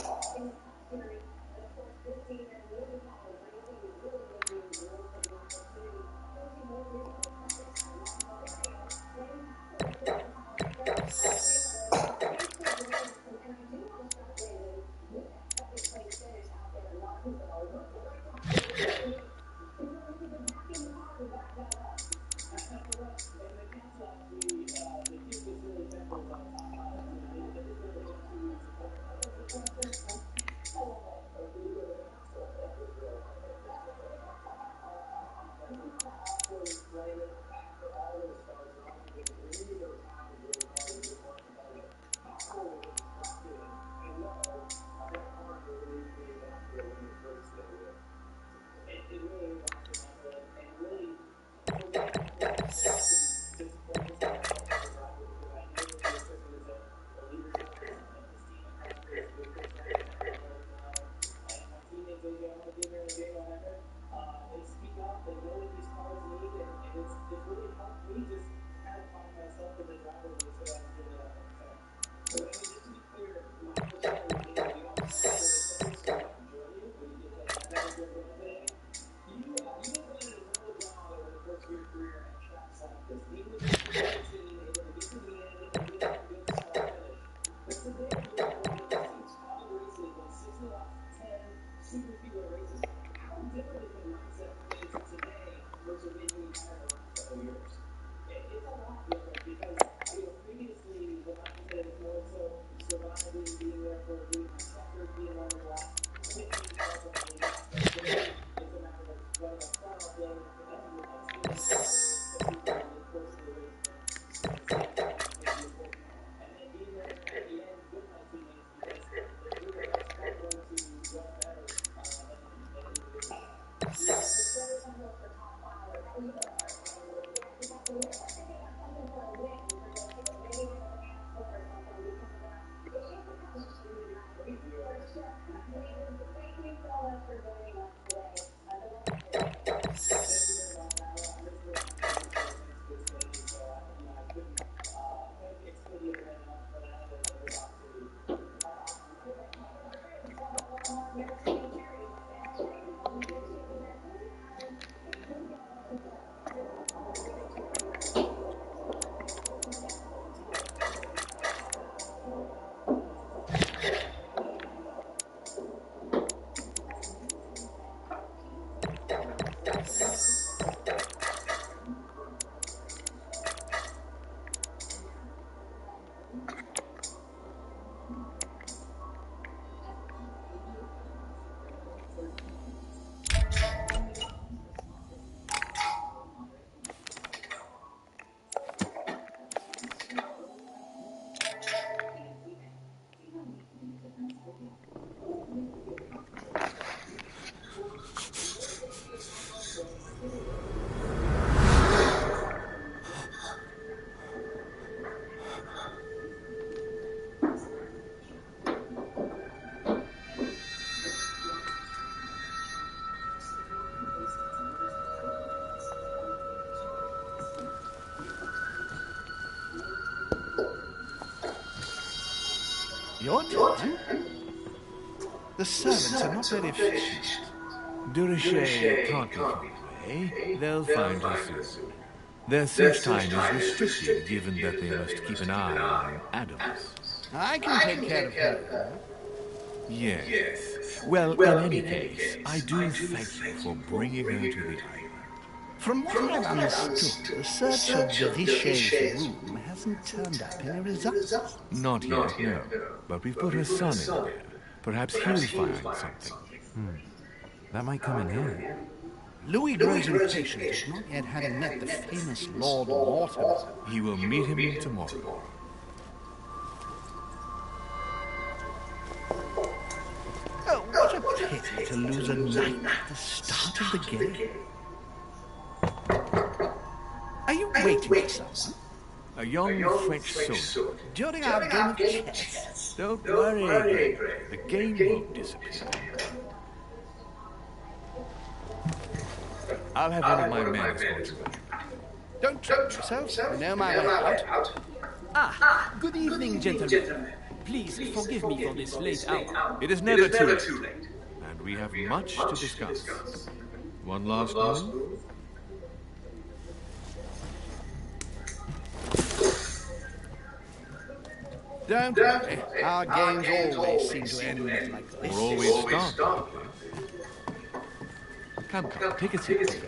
Your turn? The servants are not very efficient. Durocher can't be far away. They'll find her soon. Their search time is restricted, given that they must keep an eye on Adams. I can take care of her. Yes. Well, in any case, I do thank you for bringing her to the island. From what I've understood, the search of Durocher's room hasn't turned up any results. Not yet, no. But we've put her son in there. Perhaps he'll find something. That might come in handy. Louis grows impatient at not yet having met the famous Lord Mortimer. He will meet him tomorrow. Oh, what a pity to lose a knight at the start of the game. Are you waiting for someone? A young French soldier. During our game of chess? Don't worry, Greg. The game won't disappear. I'll have one of my men escort you back. Don't trouble yourself. I know my way out. Good evening, gentlemen. Please forgive me for this late hour. It is never too late. And we have much to discuss. One last move? Don't worry. Our games always seem to end like this. Or always start. Come, take a seat.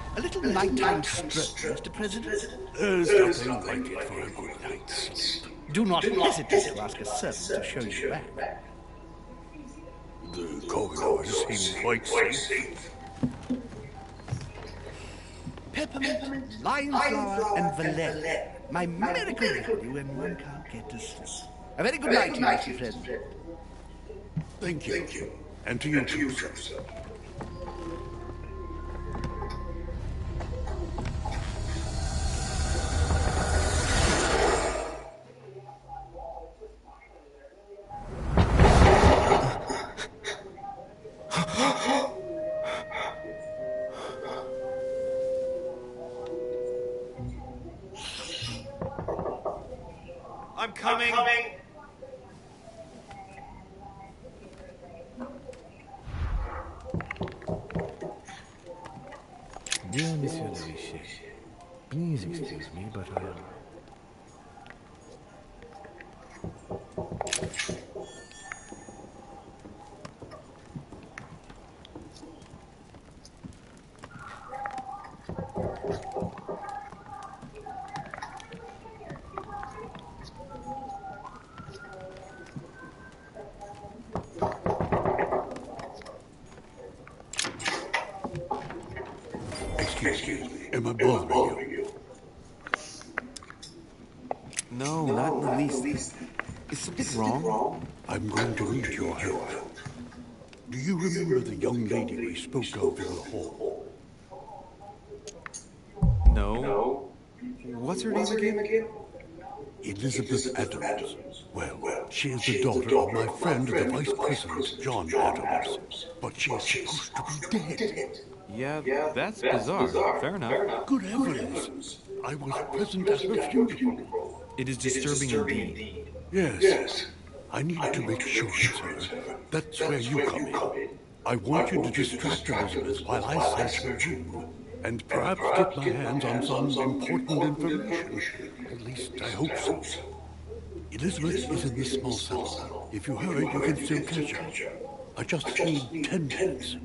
A little nighttime stroke, Mr. President. There's nothing like it for a good night's sleep. Do not hesitate to ask a servant to show you back. The corridors seem quite safe. Peppermint, lime flower, and valerian. My miracle remedy when one can't get to sleep. A very good night to you, Mr. President. Thank you. And to you too, sir. I'm coming. Dear Monsieur Durocher, please excuse me, but I am... Excuse me, am I bothering you? No, not in the least. Is something wrong? I'm going to need your help. Do you remember the young lady we spoke of in the hall? No. What's her name again? Elizabeth Adams. Well, she is the daughter of my friend, the Vice President, John Adams. But she is supposed to be dead. Yeah, that's bizarre. Fair enough. Good heavens! I was present at her funeral. It is disturbing indeed. Yes. I need to make sure it's her. That's where you come in. I want you to distract Elizabeth while I search her room. And perhaps get my hands on some important information. At least I hope so. Elizabeth is in this small salon. If you hurry, you can still catch her. I just need 10 minutes.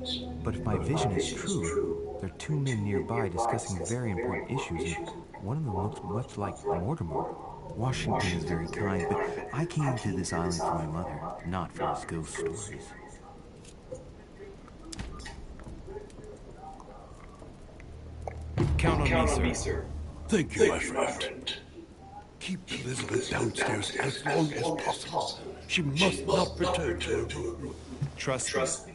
But if my vision is true, there are two men nearby discussing very important issues, and one of them looks much like Mortimer. Washington is very kind, but I came to this island for my mother, not for his ghost stories. Count on me, sir. Thank you, my friend. Keep Elizabeth downstairs as long as possible. She must not return to her room. Trust me.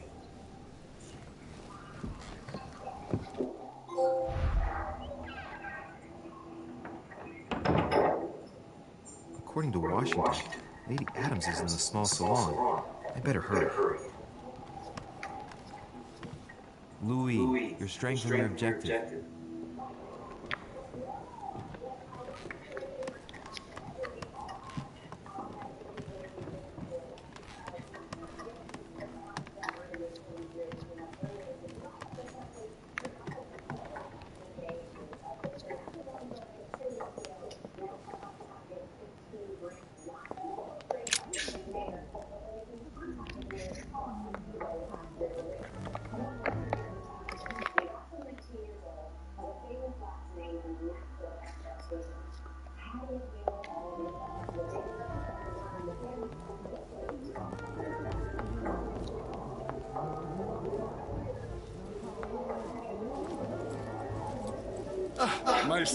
According to Washington, Lady Adams is in the small salon. I better hurry. Louis, you're straying from your objective.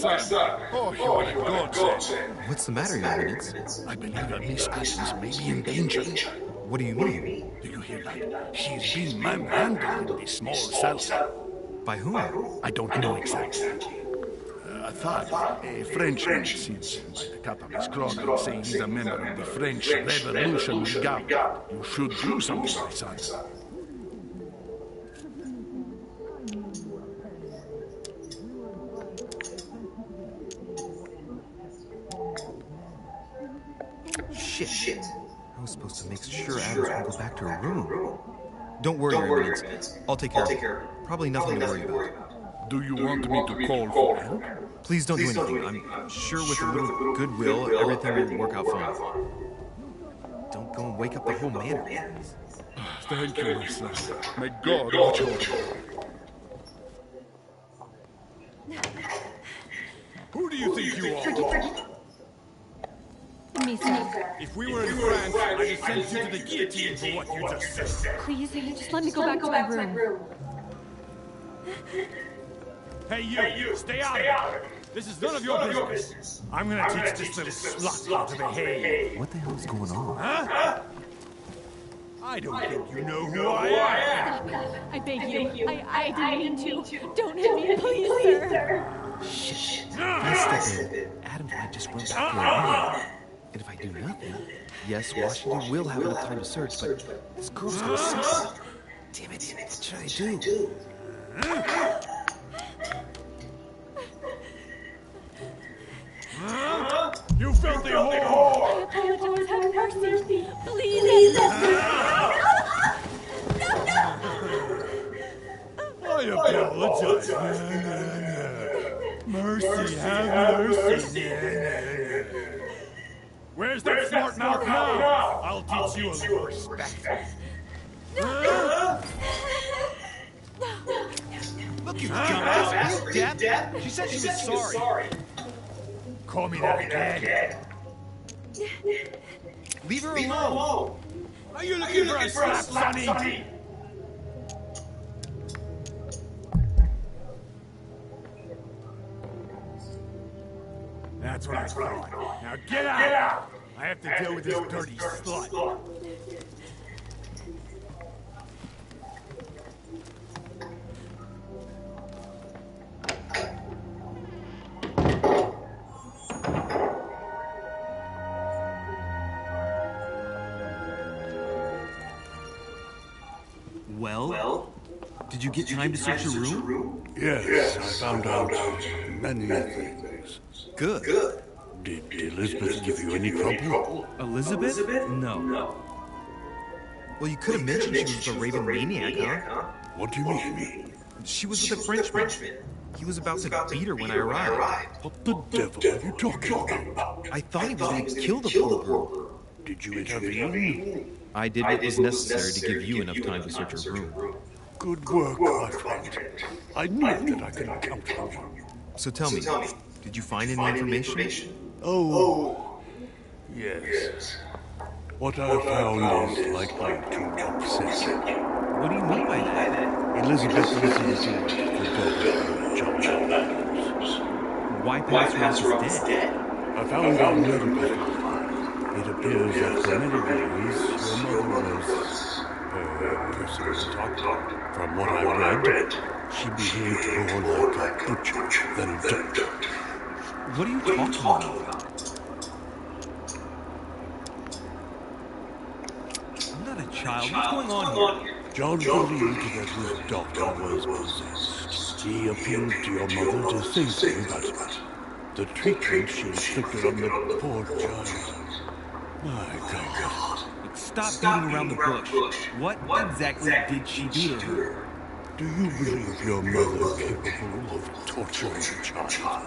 My son. Oh, you are a godsend. What's the matter, Your Eminence? I believe that Miss Adams may be in danger. What do you mean? Do you hear that? She's been manhandled in this small cell. By whom? I don't know exactly. A thug, a Frenchman, seems by the cut of his clothing, saying he's a member of the French Revolutionary Guard. You should do something, my son. Shit. I was supposed to make sure Adams won't go back to her room. Don't worry, Your Eminence. I'll take care of it. Probably nothing to worry about. Do you want me to call for help? Please don't do anything. I'm sure with a little goodwill, everything will work out fine. Don't go and wake up the whole manor. Thank you, my son. May God watch over you. Who do you think you are? Me, sir. If we were in France, I'd have sent you to the guillotine for what you just said. Please, just let me go back to my room. Hey, you! Stay out of it! This is none of your business. I'm gonna teach this little slut how to behave. What the hell is going on? Huh? I don't think you know who I am. Stop. I beg you. I didn't mean to. Don't hit me, please, sir. Shit. If I step in, Adams might just run back to her room. And if I do nothing, yes, Washington will have enough time to search, but this girl's gonna see something. Damn it, what should I do? You filthy whore! I apologize. Have mercy. Please, I apologize. Mercy, have mercy. Where's that smart mouth now? I'll teach you a little respect. Look, you dumbass. Are you deaf? She said she was sorry. Call me that again. Leave her alone. Are you looking for a slap, Sonny? That's what I thought. Now get out! I have to deal with this dirty slut. Well, did you get time to search your room? Yes, I found out many things. Good. Did Elizabeth give you any trouble? Elizabeth? No. Well, you could have mentioned she was the raving maniac, huh? What do you mean? She was with a Frenchman. He was about to beat her when I arrived. What the devil are you talking about? I thought he was going to kill the poor girl. Did you intervene? I did what was necessary to give you enough time to search her room. Good work, my friend. I knew that I could count on you. So tell me, did you find any information? Oh, yes. What I found is likely to upset you. What do you mean by that? Elizabeth listened to the daughter of John Adams. Why pass her as dead? I found out medical file. It appears that for many years your mother was her person to talk to. From what I read, she behaved more like a butcher than a doctor. What are you talking about? not a child. What's going on here? John believed that his daughter was possessed. He appealed to your mother to save her, but the treatment she inflicted on the poor child... My God. Stop beating around the bush. What exactly did she do to her? Do you believe your mother capable of torturing a child?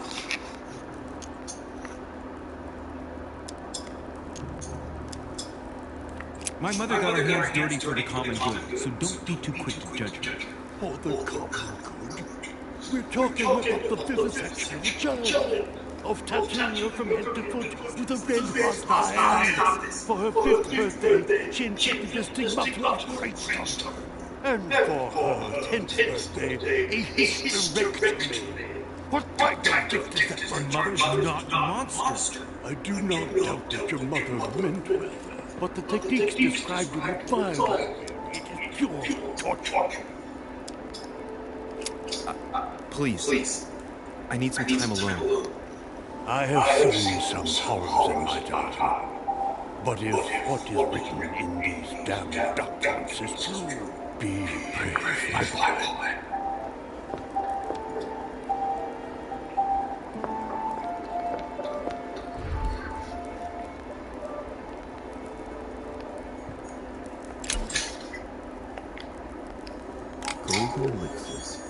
My mother got her hands dirty for the common good, so don't be too quick to judge her. For the common good? We're talking about the vivisection of a child. Of tattooing her from head to foot with a red hot iron. For her 5th birthday, she inflicted a stigmata Christ on her. And for her 10th birthday, a hysterectomy. What type of gift is that for your mother's not a monster? I do not doubt that your mother meant well, but the techniques described in the Bible, it is pure torture. Please. I need some time alone. I have seen some horrors in my time. But if what is written in these damn documents is true, be brave, my boy. Golden elixir.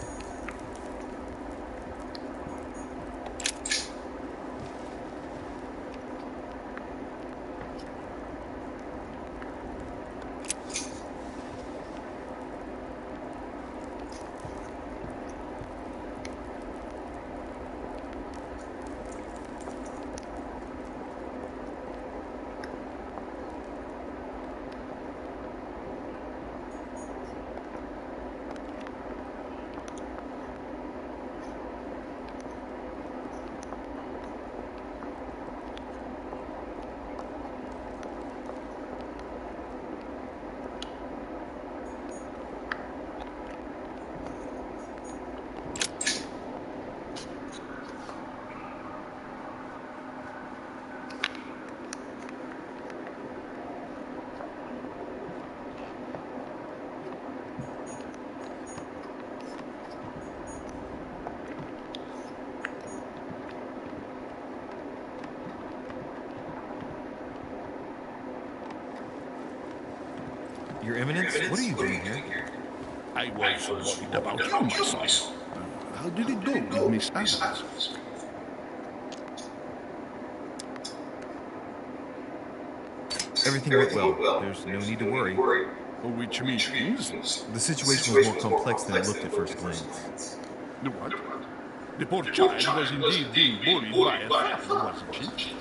Your Eminence, what are you doing here? I was worried about you, my son. How did it go with Miss Adams? Everything went well. There's no need to worry. Which means... The situation was more complex than it looked at first glance. The what? The poor child was indeed being bullied by a theft, wasn't she?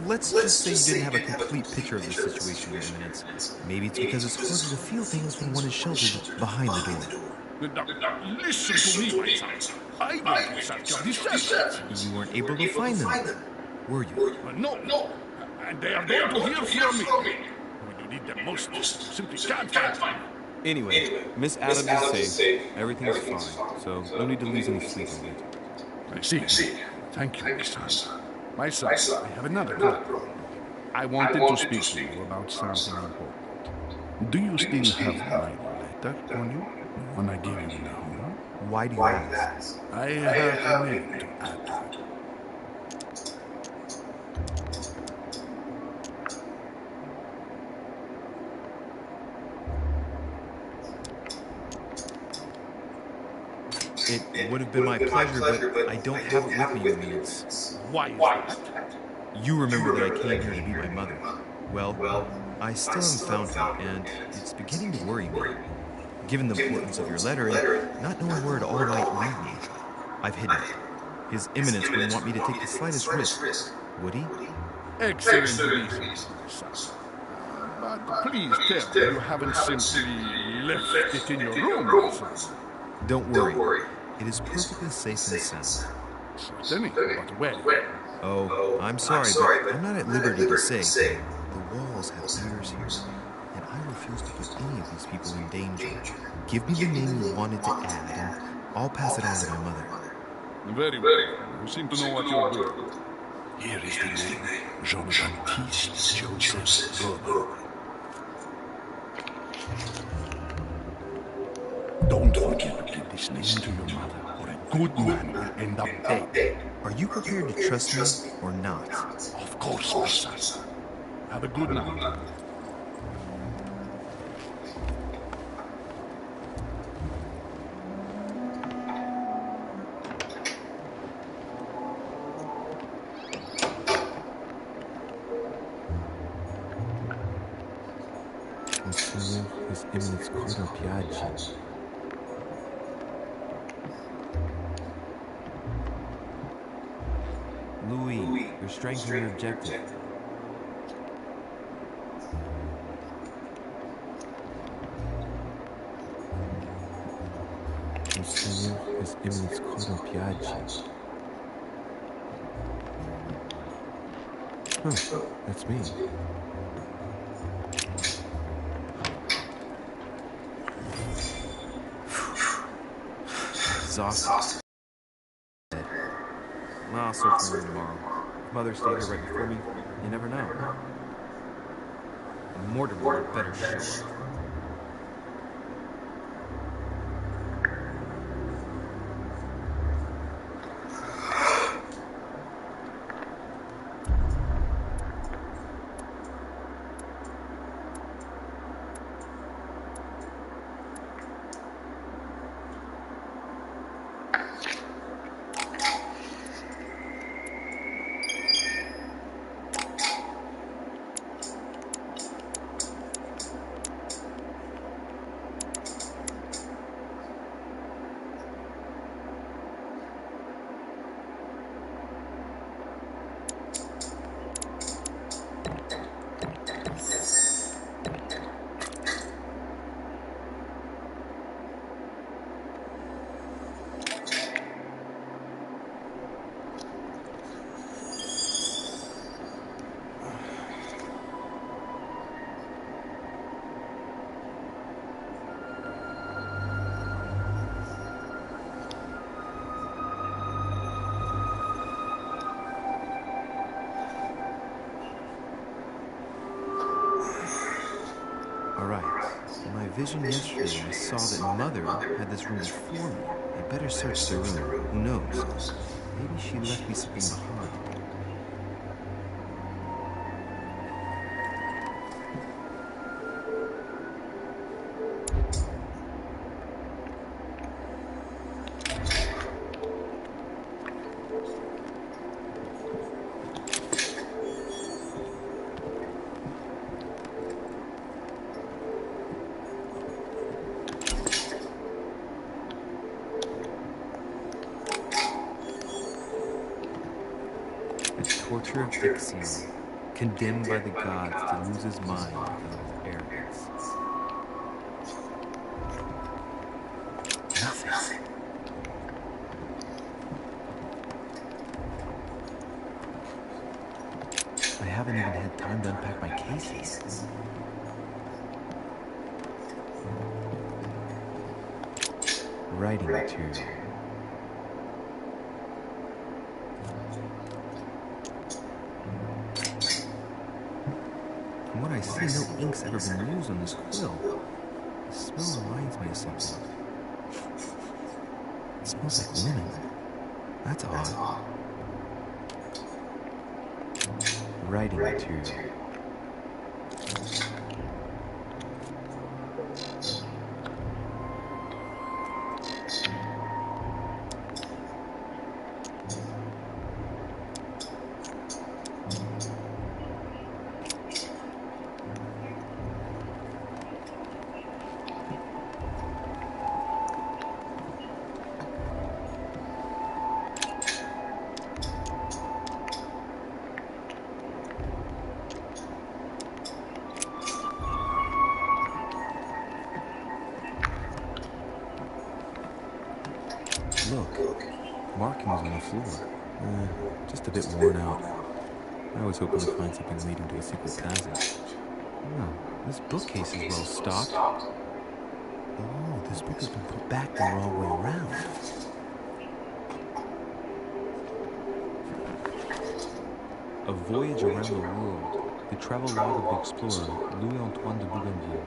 Let's just say you didn't have a complete picture of the situation, Your Eminence. Maybe it's because it's harder to feel things when one is sheltered behind the door. Listen to me, my son. I don't do such a deception. You weren't able to find them, were you? No. And they are going to hear from me. When you need them most, you simply can't find them. Anyway, Miss Adams is safe. Everything's fine, so no need to lose any sleep on it. I see. Thank you, my son. My son, I have another problem. I wanted to speak to you about something important. Do you still have my letter on you? When I gave you the home? Why do you ask? I have a name to add to it. It would have been my pleasure, but I don't have it with me, Your Eminence. Why is that? You remember that I came here to meet my mother. Well, I still haven't found her, and it's beginning to worry me. Given the importance of your letter and not knowing where it all might lead me, I've hidden it. His Eminence wouldn't want me to take the slightest risk, would he? Excellent reason, my son. But please tell me you haven't simply left it in your room, son. Don't worry. It is perfectly safe and sound. Certainly, but where? Oh, I'm sorry, but I'm not at liberty to say. The walls have ears here, and I refuse to put any of these people in danger. Give me the name you wanted to add, and I'll pass it on to my mother. Very well. You seem to know what you're doing. Here is the name, Jean-Baptiste Joseph Goebel. Don't forget to give this name to your mother, or a good man will end up dead. Are you prepared to trust me or not? Of course, my son. Have a good night. Consiglio His Eminence Cardinal Piaggi. Louis, you're strengthening your objective. Consiglio His Eminence Cardinal Piaggi. Oh, that's me. Exhausted. I'll search for her tomorrow. If Mother stayed here right before me, you never know. And Mortimer had better show up. In my vision yesterday, I saw that Mother had this room before me. I better search the room. Who knows? Maybe she left me something behind. Torture of Dixie, condemned by the gods to lose his mind because of his arrogance. Nothing. I haven't even had time to unpack my cases. Writing material. From what I see, no ink's ever been used on this quill. The smell reminds me of something. It smells like linen. That's odd. Writing material. Look, markings on the floor. Just a bit worn out. I was hoping to find something leading to a secret passage. Oh, this bookcase is well stocked. Oh, this book has been put back the wrong way around. A Voyage Around the World. The travel log of the explorer Louis-Antoine de Bougainville.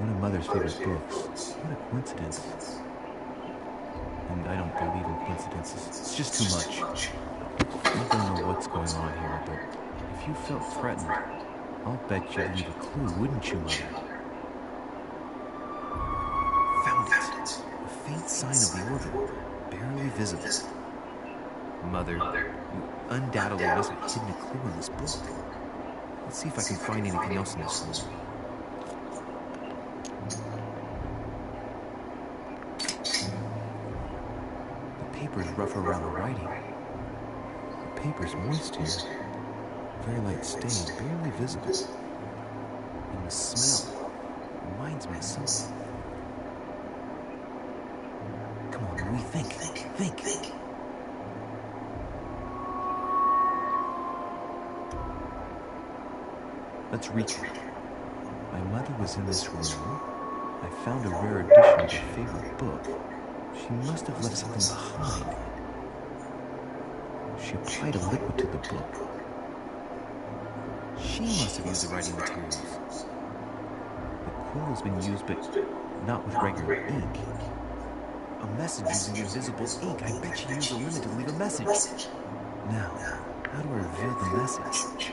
One of Mother's favorite books. What a coincidence. And I don't believe in coincidences. It's just too much. You don't know what's going on here, but if you felt threatened, I'll bet you'd leave a clue, wouldn't you, Mother? Found it. A faint sign of the order, barely visible. Mother, you undoubtedly must have hidden a clue in this book. Let's see if I can find anything else in this room. The paper's rough around the writing. The paper's moist here. Very light stain, barely visible. And the smell reminds me of something. Come on, Louis, think. Let's recap. My mother was in this room. I found a rare edition of her favorite book. She must have left something behind. She applied a liquid to the book. She must have used the writing materials. The quill has been used, but not with regular ink. A message using invisible ink. I bet she used a limit to leave a message. Now, how do I reveal the message?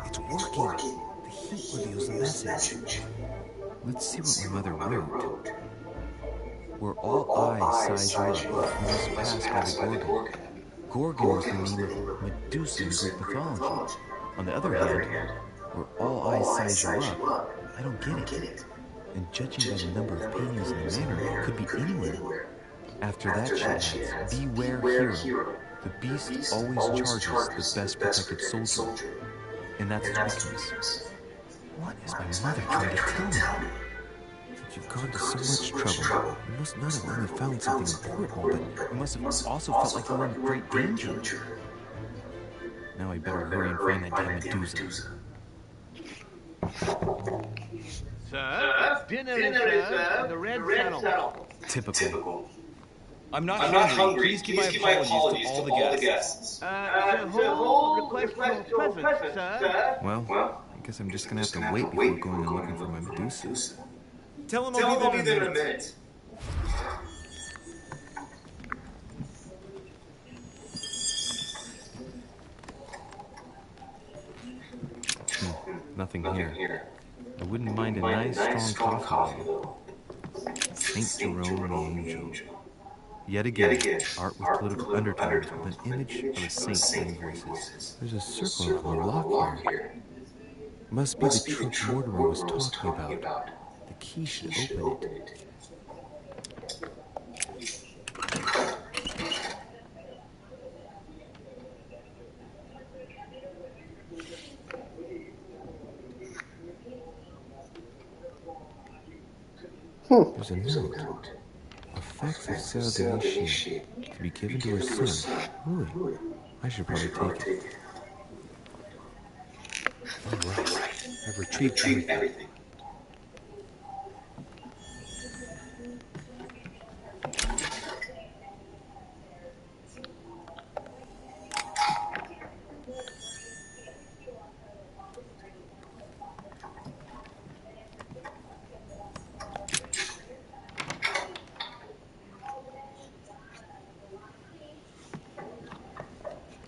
It's working. The heat reveals the message. Let's see what my mother wrote. Where all eyes size you up, you must pass by the Gorgon. Gorgon was the name of Medusa in Greek mythology. On the other hand, where all eyes size you up, I don't get it. And judging by the number of paintings in the manor, it could be anywhere. After that, she adds, beware hero. The beast always charges the best protected soldier. And that's its weakness. What is my mother trying to tell me? Since you've gone to so much trouble, you must not have only found something important, but you must have also felt like you were in great danger. Now I better hurry and find that damn Medusa. Sir, dinner is served in the red salon. Typical. I'm not hungry. Please give my apologies to all the guests. The whole request your presence, sir. Well, I guess I'm just gonna have to wait before going and looking for my Medusa. Tell him I'll be there in a minute. Nothing here. I wouldn't mind a nice, strong coffee. Saint Jerome the Angel. Yet again, art with political undertones with an image of a saint saying voices. There's a circle of Moloch here. Must be the trunk Mortimer was talking about. The key should open it. There's a note. Effects of Sarah to be given to her son. Louis. I should probably take it. All right. I've retrieved everything.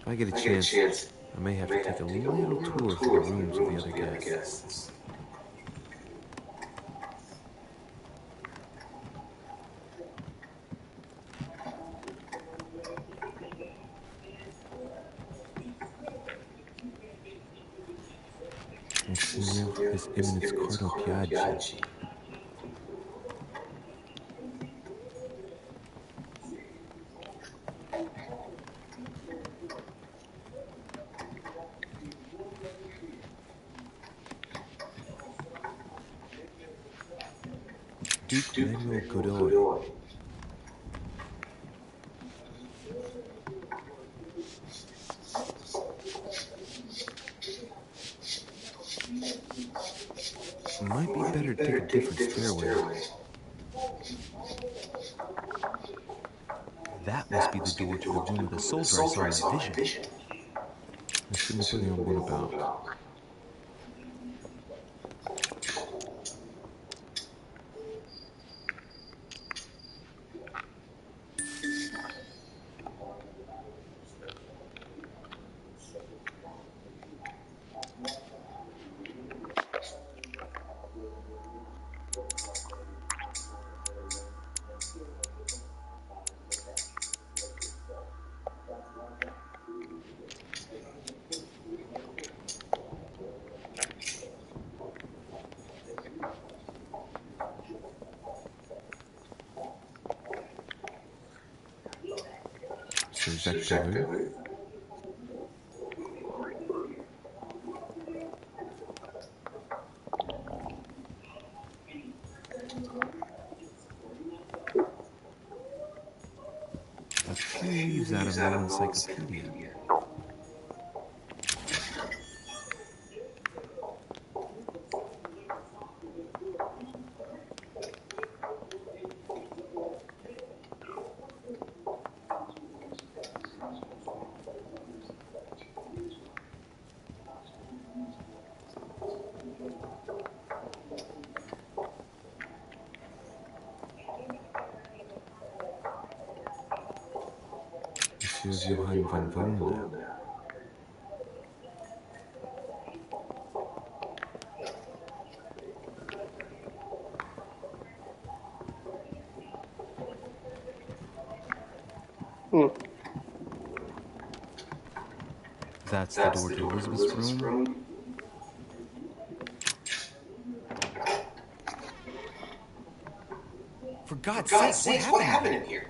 If I get a chance, I may have to take a little tour through the rooms of the other guests. Monsignor, His Eminence Cardinal Piaggi. Duke Manuel Godoy. Might be better to take a different stairway. That must be the door to the room of the soldier I saw in my vision. Monsieur Napoleon Bonaparte. Sir Jacques Deru. A few leaves out of an old encyclopedia. Monsieur Johann van Vollendaal. That's the door to Elizabeth's room. For God's sake, what happened in here?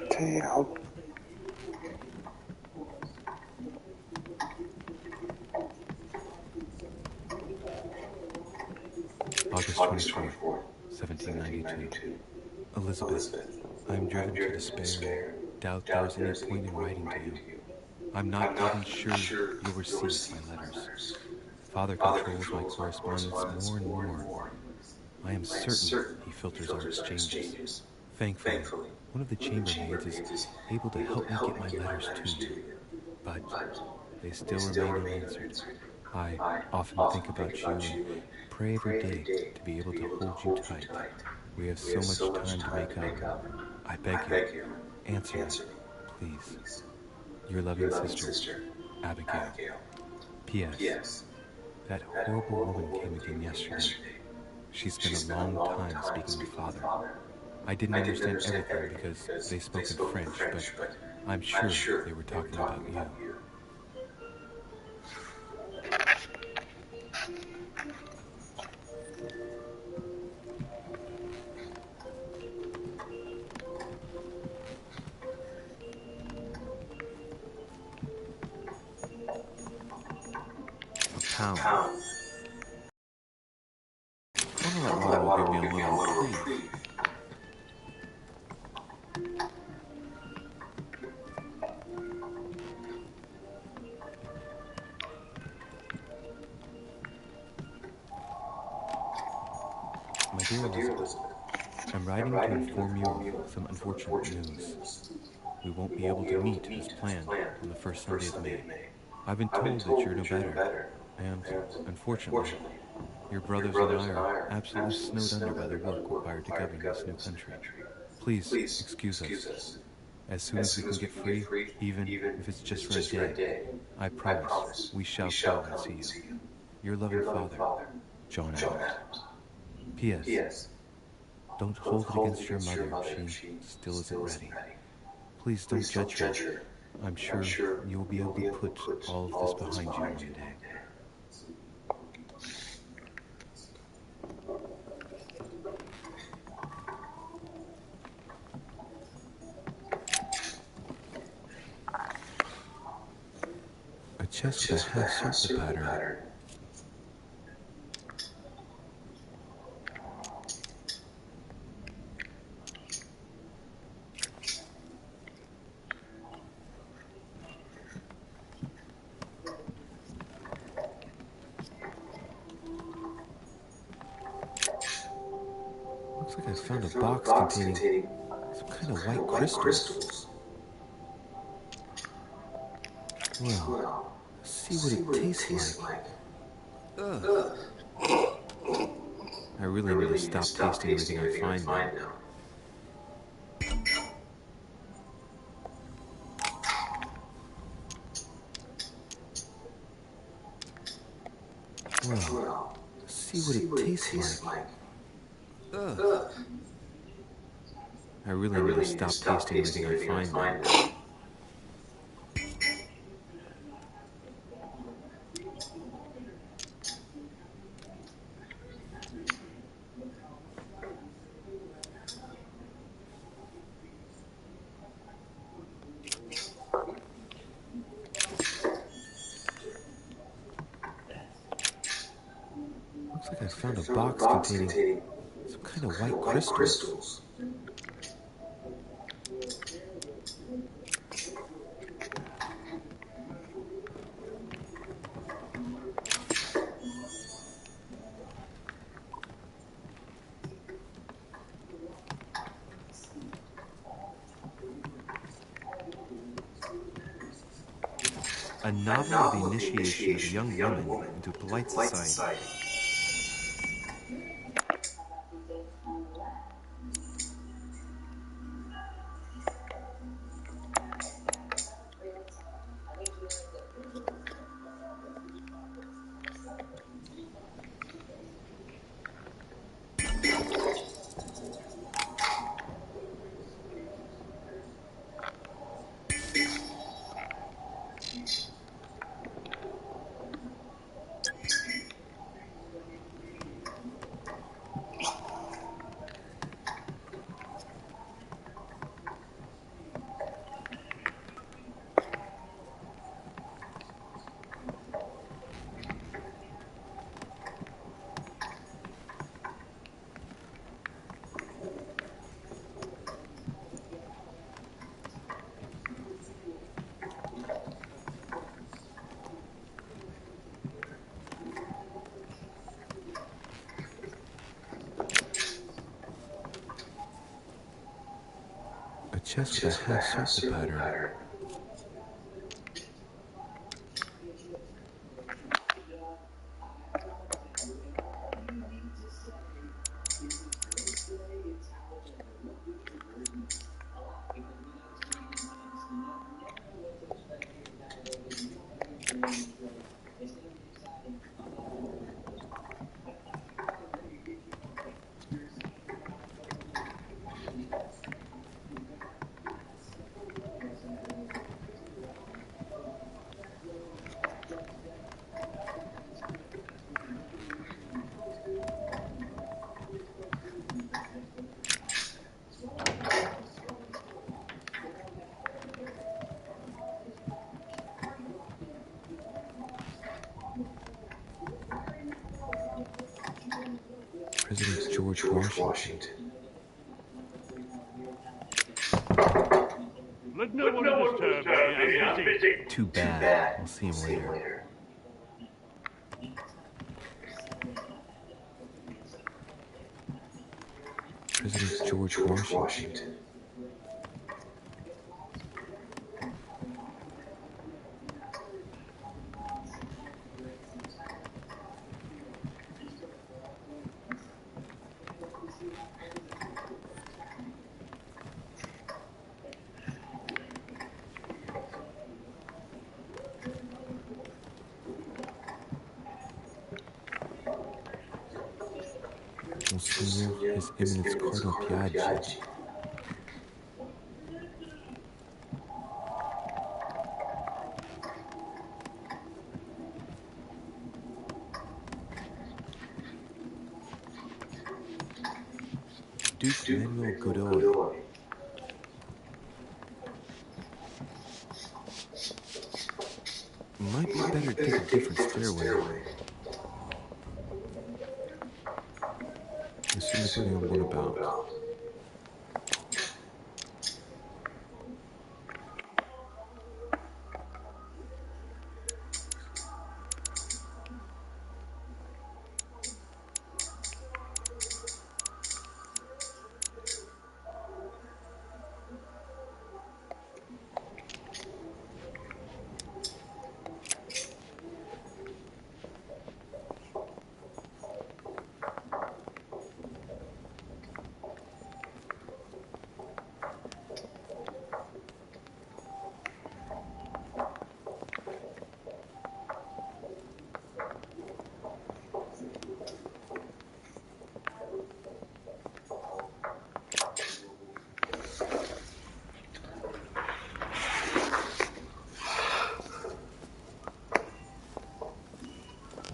Damn. August 24th, 1792. Elizabeth, I am driven to despair. Doubt there is any point in writing to you. I'm not even sure you'll receive my letters. Father controls my correspondence more and more. I am certain he filters our exchanges. Thankfully, one of the chambermaids is able to help me get my letters to you. But they still remain unanswered. I often think about you and pray every day to be able to hold you tight. We have so much time to make up. I beg you, answer me, please. Your loving sister, Abigail. P.S. That horrible woman came again yesterday. She spent a long time speaking with Father. I didn't understand everything because they spoke in French, but I'm sure they were talking about you. Pound. Wonder that water will give me a little reprieve. My dear Elizabeth, I'm writing to inform you of some unfortunate news. we won't be able to meet as planned on the first Sunday of May. I've been told that you're no better, and, unfortunately, your brothers and I are absolutely snowed under by the work required to govern this new country. Please excuse us. As soon as we can get free, even if it's just for a day, I promise we shall go and see you. Your loving father, John Adams. P.S. Don't hold it against your mother if she still isn't ready. Please don't judge her. I'm sure you will be able to put all of this behind you one day. A chest with a half-circle pattern. Looks like I found a box containing some kind of white crystals. Well, let's see what it tastes like. Ugh. I really need to stop tasting everything I find now. Well, let's see what it tastes like. Ugh. I really need to stop tasting everything I find now. Looks like I found a box containing some kind of white crystals. A novel of the initiation of young women into polite society. A chest with a half-circle pattern. President George Washington. Let no one disturb me. I'm busy. Too bad. We'll see him later. President George Washington. Monseigneur, His Eminence Cardinal Piaggi. Duke Manuel Godoy. Might be better to take a different stairway. Monsieur Napoleon Bonaparte.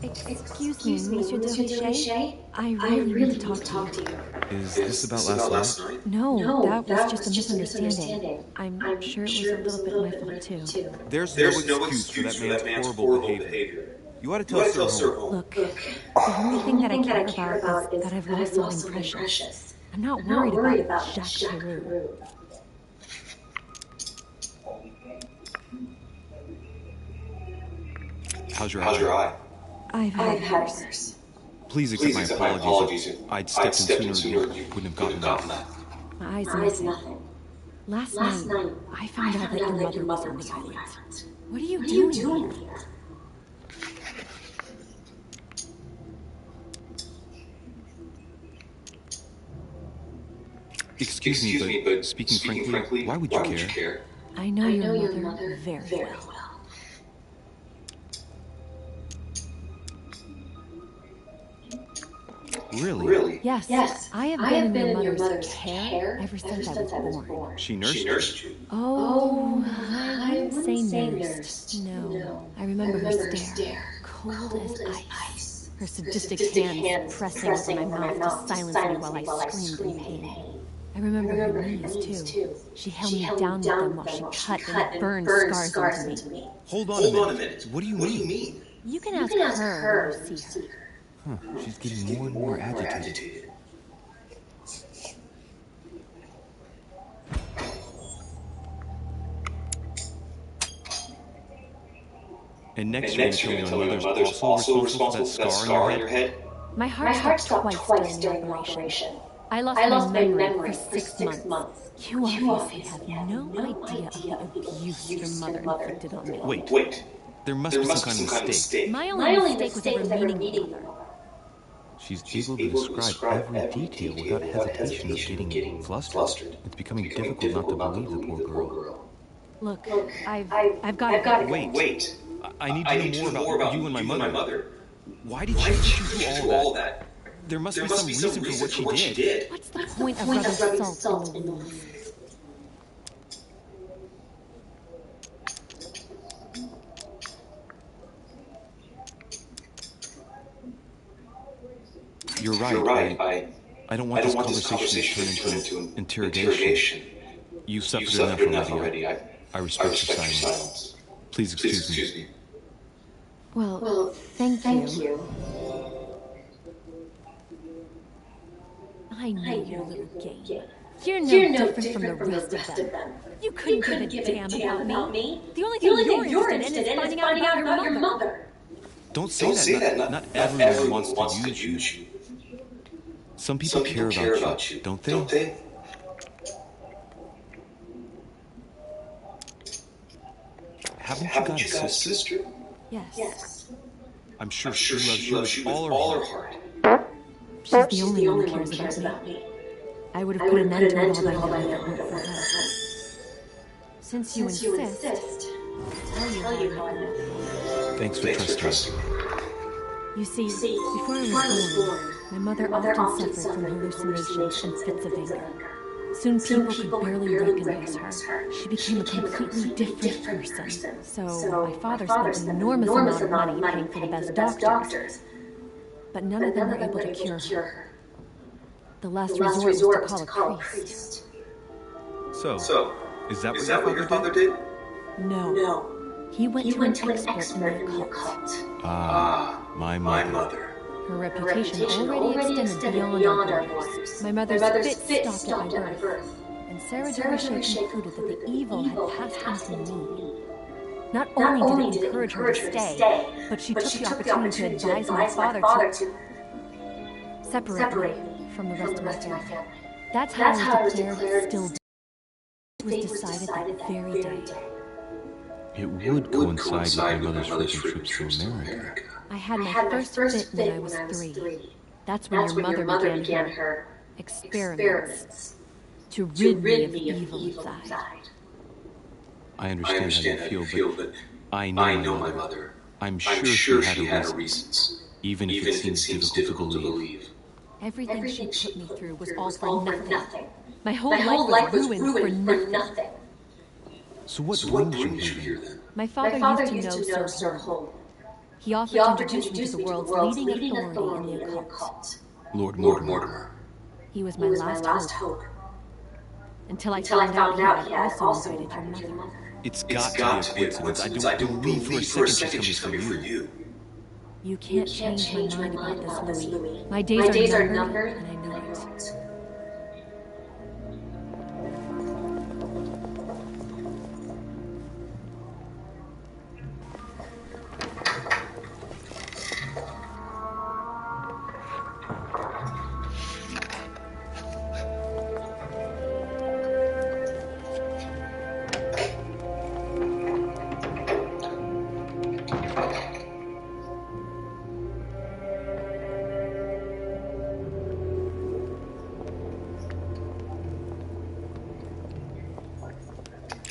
Excuse me, Monsieur de Richet? I really need to talk to you. Is this about last night? No, that was just a misunderstanding. I'm sure it was a little bit my fault, too. There's no excuse for that man's horrible behavior. You ought to tell Sir Home. Look, the only thing that I care about is that I've lost something precious. I'm not worried about Jacques Theroux. How's your eye? I've had hers. Please accept my apologies. I'd stepped in sooner, you wouldn't have gotten that. My eyes nothing. Last night, I found out that your mother was on the island. What are you doing here? Excuse me, but speaking frankly, why would you care? I know your mother very well. Really? Yes. I have been in your mother's care ever since I was born. She nursed you? Oh, I wouldn't say nursed. No. I remember her stare, cold as ice. Her sadistic hands pressing over my mouth to silence me while I screamed in pain. I remember her knees, too. She held me down with them while she cut and burned scars into me. Hold on a minute. What do you mean? You can ask her when you see her. Huh, she's getting more and more agitated. And next you're going to tell me my mother's also responsible for that scar on your head? My heart stopped twice during the operation. I lost my memory for 6 months. You obviously have no idea of the abuse your mother inflicted on me. Wait. There must be some kind of mistake. My only mistake was ever meeting your mother. She's able to describe every detail without hesitation of getting flustered. It's becoming difficult not to believe the poor girl. Look, I've got to go. Wait. I need to know more about you and my mother. Why did she do all that? There must be some reason for what she did. What's the point of rubbing salt in the wounds? You're right. I don't want this conversation to turn into an interrogation. You've suffered enough already. I respect your silence. Please excuse me. Well, thank you. I know your little game. You're no different from the rest of them. You couldn't give a damn about me. The only thing you're interested in is finding out about your mother. Don't say that. Not everyone wants to use you. Some people care about you, don't they? Haven't you got a sister? Yes. I'm sure she loves you with all her heart. She's the only one who cares about me. I would have put an end to it all by now if it weren't for her. Since you insist, I'll tell you how I know. Thanks for trusting me. You see, before I was born, My mother often suffered from hallucinations and fits of anger. Soon people could barely recognize her. She became a completely different person. So my father spent an enormous amount of money paying for the best doctors. But none of them were able to cure her. The last resort was to call a priest. So, is that what your father did? No. He went to an expert in the occult. Ah, my mother. Her reputation already extended beyond our borders. My mother's fits stopped at my birth. And Sarah Derbyshire concluded that the evil had passed into me. Not only did it encourage her to stay, but she took the opportunity to advise my father to separate me from the rest of my family. That's how I was declared still dead. It was decided that very day. It would coincide with your mother's frequent trips to America. I had my first fit when I was 3. That's when your mother began her experiments to rid me of the evil inside. I understand how you feel, but I know my mother. I'm sure she had her reasons, even if it seems difficult to believe. Everything she put me through was all for nothing. My whole life was ruined for nothing. So what brings you here then? My father used to know Sir Holm. He offered to introduce me to the world's leading authority in the occult. Lord Mortimer. He was my last hope. Until I found out he had also invited your mother. It's got to be a coincidence. I don't believe for a second she's coming from you. You can't change my mind about this, Louis. My days are numbered, and I know it.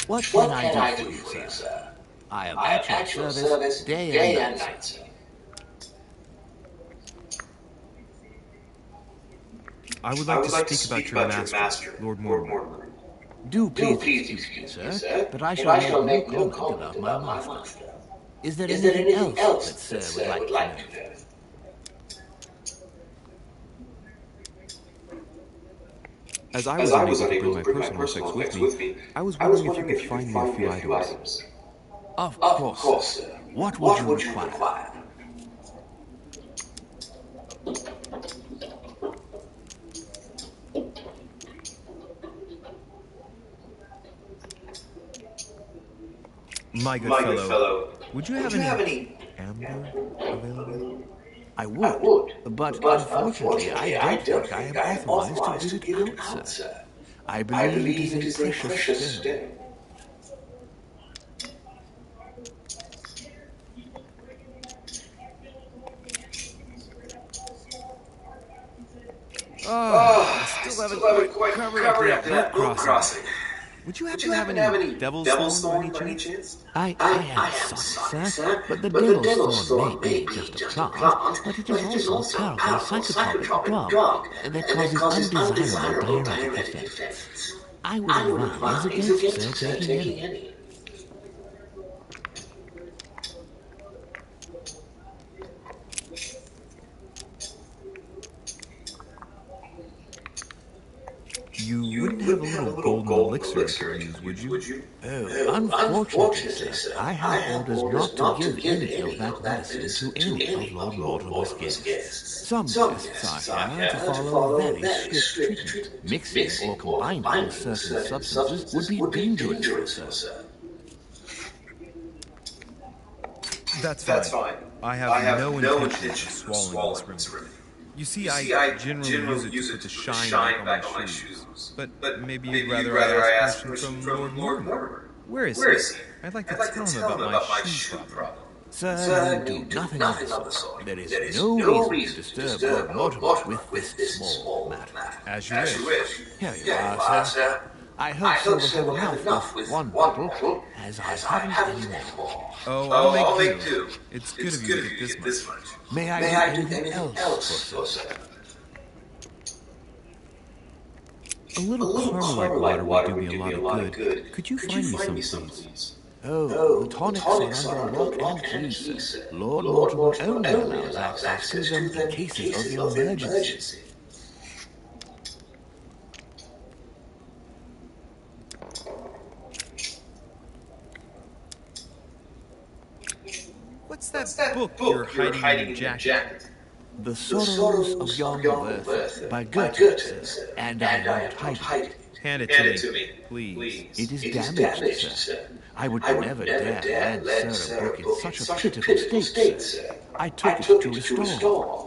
What can I do for you, sir? I am at your service day and night, sir. I would like to speak about your master, Lord Mortimer. Do please excuse me, sir, but I shall make no comment about my master. Is there anything else that sir would like to know? As I was unable to bring my personal effects with me, I was wondering if you could find me a few items. Of course, sir. What would you require? My good fellow, would you have any amber available? I would, but unfortunately I don't think I am authorized to give it out, sir. I believe it is a precious stone. I still haven't quite covered up that boat crossing. Would you happen to have any devil's thorn by any chance? I am sorry, sir, but the devil's thorn may be just a plant, but it is also a powerful psychotropic drug that causes undesirable diuretic effects. I would advise against sir taking any. You wouldn't have a little golden elixir to use, would you? Oh, unfortunately, sir, I have orders not to give any of that medicine to any of Lord Mortimer's guests. Some guests are here to follow very strict treatment. Mixing or combining with certain substances would be dangerous, sir. That's fine. I have no intention of swallowing this remedy. You see, I generally use it to shine back on my shoes. But maybe you'd rather I ask permission from Lord Mortimer. Where is he? I'd like to tell him about my shoe problem. Sir, do nothing of the sort. There is no reason to disturb Lord Mortimer with this small matter. As you wish. Here you are, sir. I hope you will have enough with one bottle, as I haven't any more. Oh, I'll make do. It's good of you to get this much. May I do anything else for sir? A little Carmelite water would do me a lot of good. Could you find me some, please? Oh, the tonics are under lock and key, sir. Lord Mortimer only allows access to them in cases of emergency. What's that book you're hiding in your jacket? The Sorrows of Young Werther by Goethe, sir, and I won't hide it. Hand it to me, please. It is damaged, sir. I would never dare lend Sir a book in such a pitiful state, sir. I took it to restore.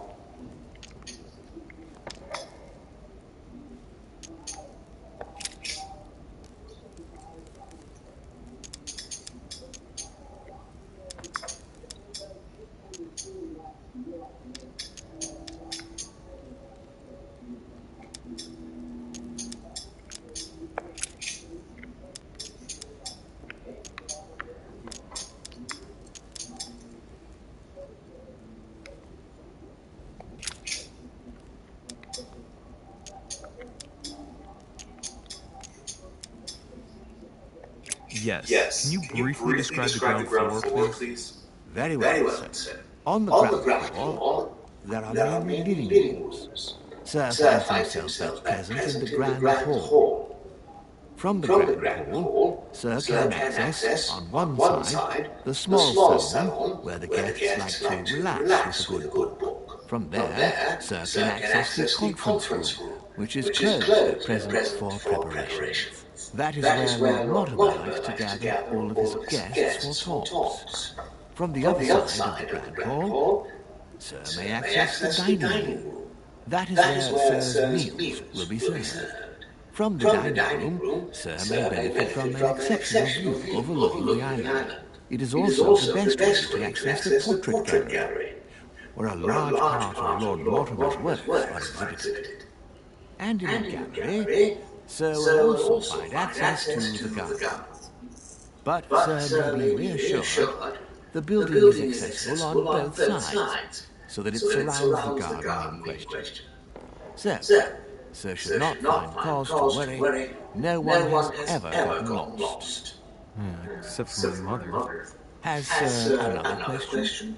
Yes. Can you briefly describe the ground floor, please? Very well, sir. On the ground floor, there are many living rooms. Sir finds himself at present in the Grand Hall. From the Grand Hall, Sir can access, on one side, the small salon, where the guests like to relax with a good book. From there, Sir can access the conference room, which is closed at present for preparations. That is where Lord Mortimer likes to gather all of his guests for talks. From the other side of the Grand Hall, Sir may access the dining room. That is where Sir's meals will be served. From the dining room, Sir may benefit from an exceptional view overlooking the island. It is also the best way to access the portrait gallery, where a large part of Lord Mortimer's works are exhibited. And in the gallery, Sir will also find access to the garden. But Sir may be reassured, the building is accessible on both sides, so that it surrounds the garden in question. Sir should not find cause to worry. No one has ever gotten lost. Except for my mother. Has Sir another question?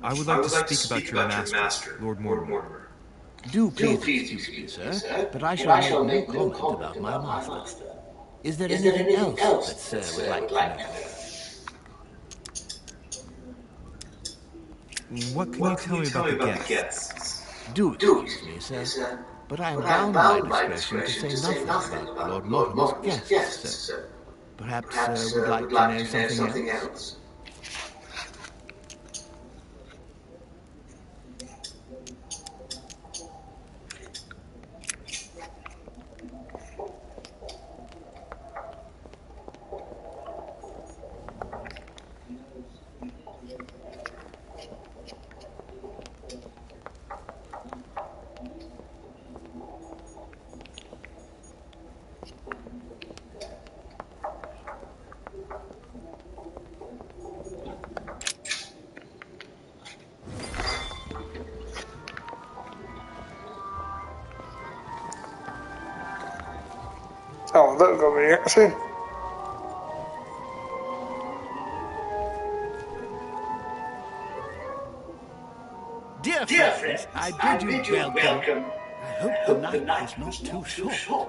I would like to speak about your master, Lord Mortimer. Do please excuse me, sir, but I shall make no comment about my master. Is there anything else that Sir would like to know? What can you tell me about the guests? Do excuse me, sir, but I am bound by discretion to say nothing about Lord Mortimer's guests, sir. Perhaps Sir would like to know something else? Oh, that'll go me actually. Dear friends, I bid you welcome. I hope the night is not too short.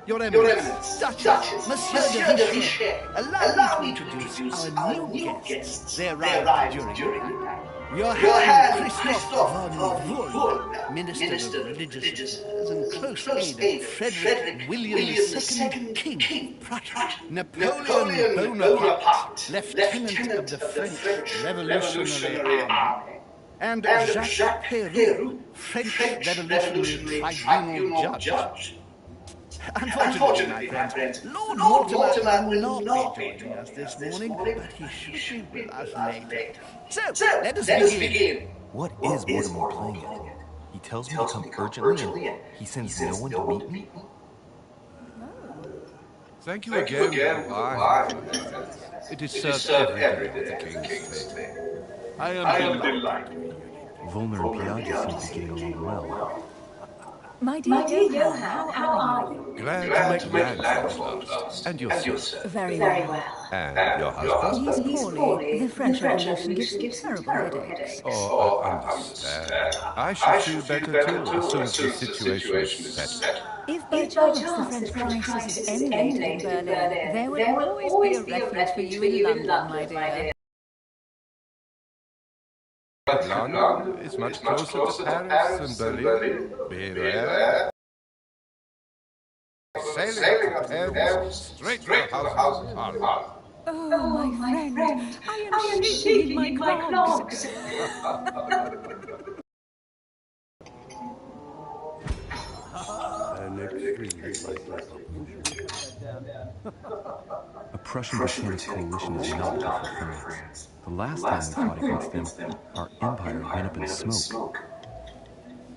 Your Eminence, Duchess, Monsieur de Richet, allow me to introduce our new guests. They arrived during the night. Your Hand Christoph von Wohl, Minister of Religious Affairs and close aide of Frederick William II, King of Prussia. Napoleon Bonaparte, Lieutenant of the French Revolutionary Army. And Jacques Peroux, French Revolutionary Tribunal Judge. Unfortunately, my friends, Lord Mortimer will not be joining us this morning, but he should be with us later. So, let us begin. What is Mortimer playing at? He tells me to come urgently and he sends no one to meet me? Thank you again for the wine, my friends. It is served every day at the king's table. I am delighted. Volner and Piaggi seem to be getting along well. My dear Johan, how are you? Glad to make plans at last. And yourself? Very well. And your husband? He's poorly. The French Revolution gives him terrible headaches. Oh, I understand. I shall feel better too as soon as the situation is settled. If by chance the French crisis is emulated in Berlin, there will always be a refuge for you in London, my dear. London is much closer to Paris than Berlin. Beware. Sailing to Paris, straight to the House of Parliament. Oh, my friend, I am shaking in my clogs. An extremely likely A Prussian Britannic coalition is not good for France. The last time we fought against them, our empire went up in smoke.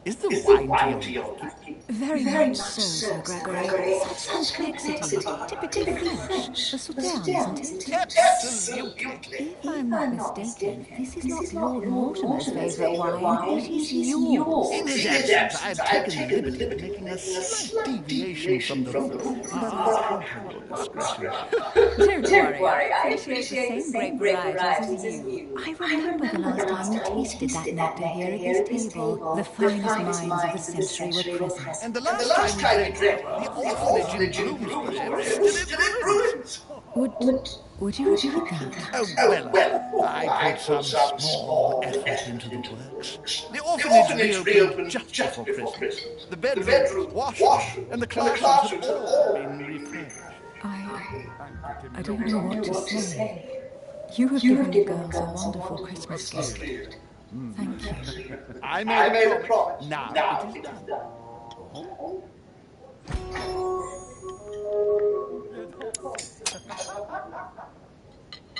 Is the wine to your liking? Very much so, Sir Gregory. Such complexity. Typically French. The Southern, isn't it? Absolutely. If I'm not mistaken, this is not Lord Mortimer's favourite wine. It is yours. In his absence, I have taken the liberty of making a slight deviation from the rule. Don't worry, I appreciate the same grape varieties as you. I remember the last time you tasted that nectar here at this table. The finest minds of the century were present. And the last time we drank, the orphanage in Bloomsbury was still in ruins. Would you repeat that? Oh, well, I put some small effort into the works. The orphanage reopened just before Christmas. The bedrooms, washroom, and the classrooms have all been refurbished. I don't know what to say. You have given the girls a wonderful Christmas gift. Thank you. I made a promise. Now it is done.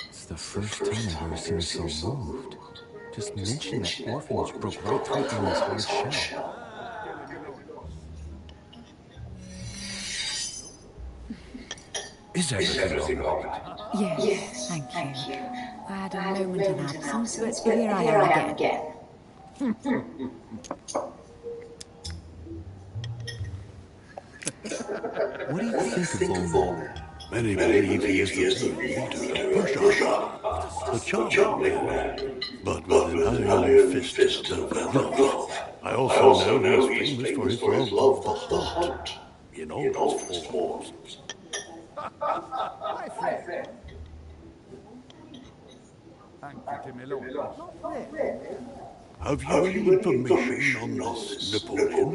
It's the first time I've ever seen her so moved. Just mention that orphanage broke right through Ellie's hard shell. Is everything all right? Yes, thank you. I had a moment of absence, but here I am again. What do you think of Volner? Many believe he is the leader of Prussia. A charming man, but with an iron fist and a love. I also know he is famous for his love of the heart in all its forms. My friend. Have you any information on this Napoleon?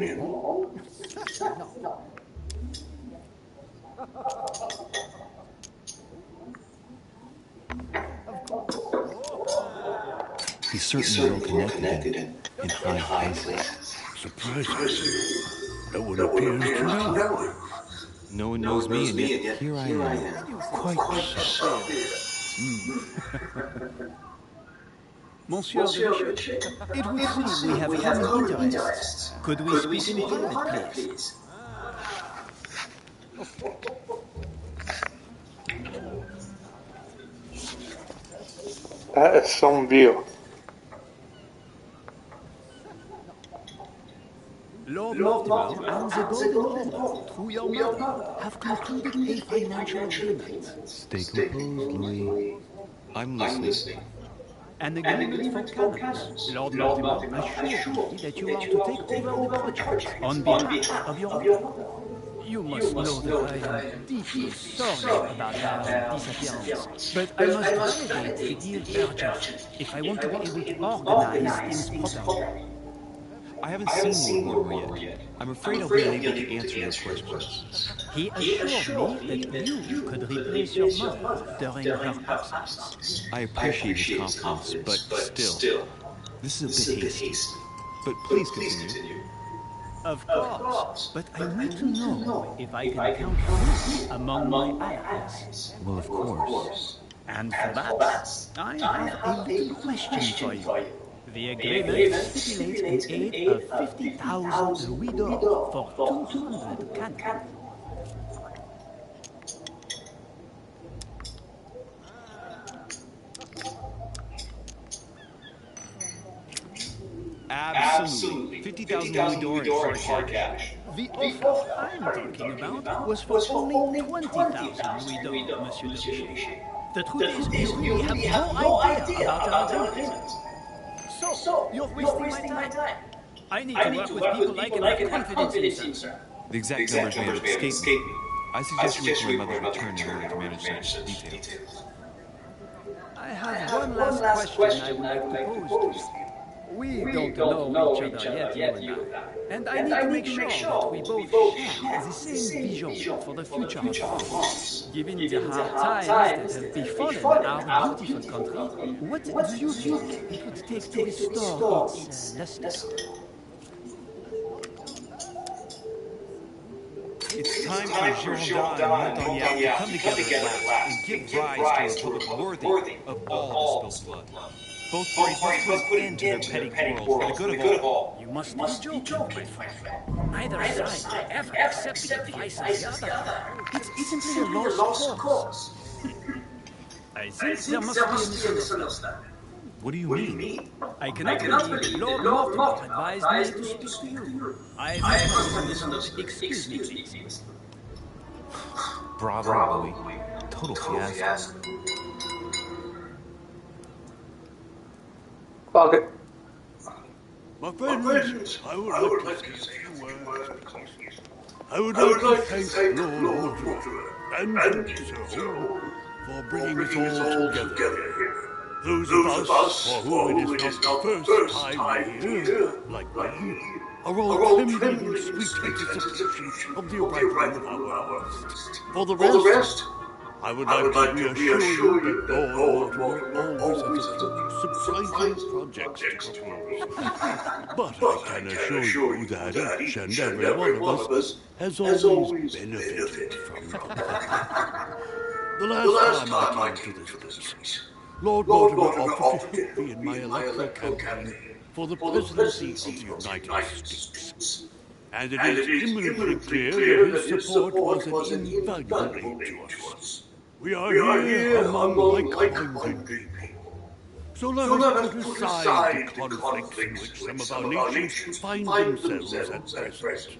He's certainly well connected in high places. Surprising. No one appears to know. No one knows me, and yet here I am. Quite so. Monsieur the Bishop, it would seem we have common interests. Could we speak in private, please? That is some view. Lord Mortimer and the Golden Order, through your mother, have concluded a financial agreement. Stay composed, Louis. I'm listening. An agreement for cannons. Lord Mortimer assured me that you are to take over the project on behalf of your mother. You must know that I am deeply sorry about her disappearance, but I must validate the deal urgently if I want to be able to organize things properly. I haven't seen Lord Mortimer yet. I'm afraid I'll be unable to answer your questions. He assured me that you could replace your mother during her absence. I appreciate his confidence, but still, this is a bit hasty. But please continue. Of course, but I need to know if I can count on you among my allies. Well, of course. And for that, I have a little question for you. The agreement stipulates an aid of 50,000 louis d'or for 200 cannons. Absolutely. 50,000 louis d'or in hard cash. The offer I'm talking about was for only 20,000 louis d'or, Monsieur Derviche. The truth is, you really have no idea about our agreement. So, you're wasting my time. I need to work with people I can have confidence in, sir. The exact numbers may have escaped me. I suggest you wait for my mother's return in order to manage such details. I have one last question I would like to pose to you. We don't know each other yet, you and I. And I need to make sure that we both share the same vision for the future of France. Given the hard times that have befallen our beautiful country, what do you think it would take to restore its luster? It's time for Girondin and Montagnac to come together at last and give rise to a republic worthy of all the spilled blood. Both parties must put an end to their petty quarrels for the good of all. You must be joking, my friend. Neither side ever accept the advice of the other. It's simply a lost cause. I think there must be a misunderstanding. What do you mean? I cannot believe Lord Mortimer advised me to speak to you. I must misunderstood. Excuse me, please. Bravo, Louis. Total fiasco. Okay. My friends, I would like to say a few words. I would like to thank Lord Mortimer and Sir Hall for bringing us all together here. Those of us for whom it is not the first time here, like me, are all trembling in sweet anticipation of the arrival of our host. For the rest, I would like to reassure you that Lord Mortimer always has a few surprising projects to propose. But I can assure you that each and every one of us has always benefited from it. The last time I came to this place, Lord Mortimer offered to help me in my electoral campaign for the presidency of the United States. And it is imminently clear that his support was an invaluable aid to us. We are here among like-minded people. So let us put aside the conflicts in which some of our nations find themselves at present.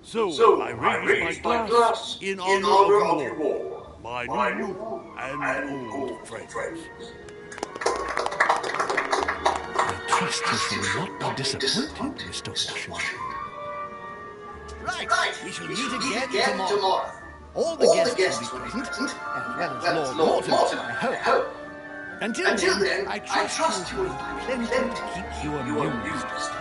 So I raise my glass in honor of you all, my new and old friends. I trust you will not be disappointed, Mr. Washington. Right. We shall meet again tomorrow. All the guests will be present, as well as Lord Mortimer, I hope. Until then, I trust you will have plenty to keep you amused.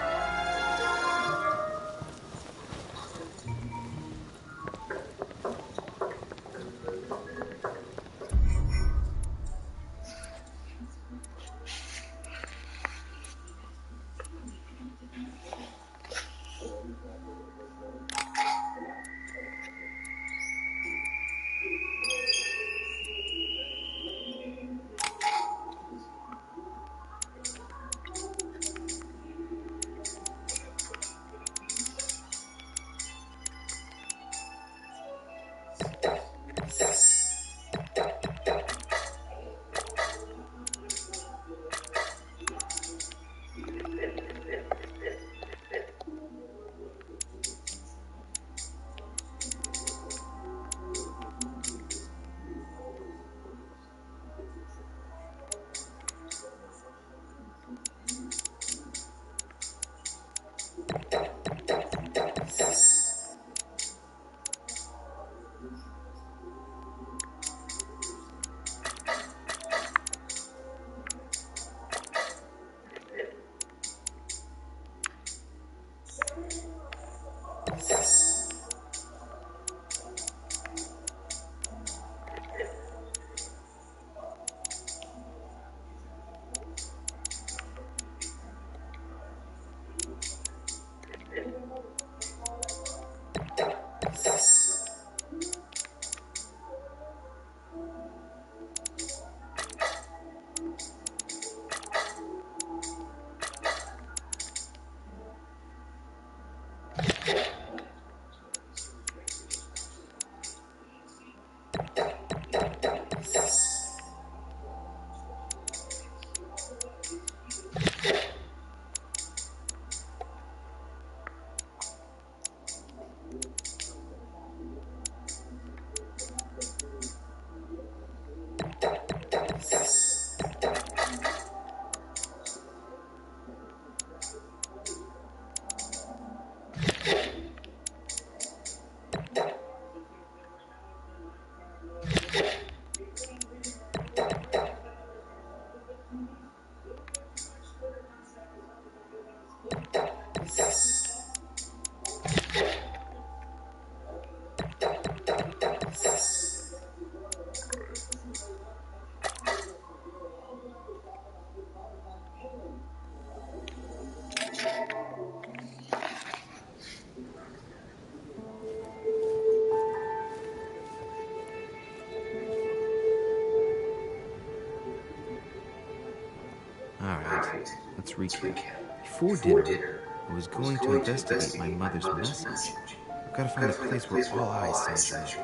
Alright, let's recap. Before dinner, I was going to investigate my mother's message. I've got to find a place where all eyes center.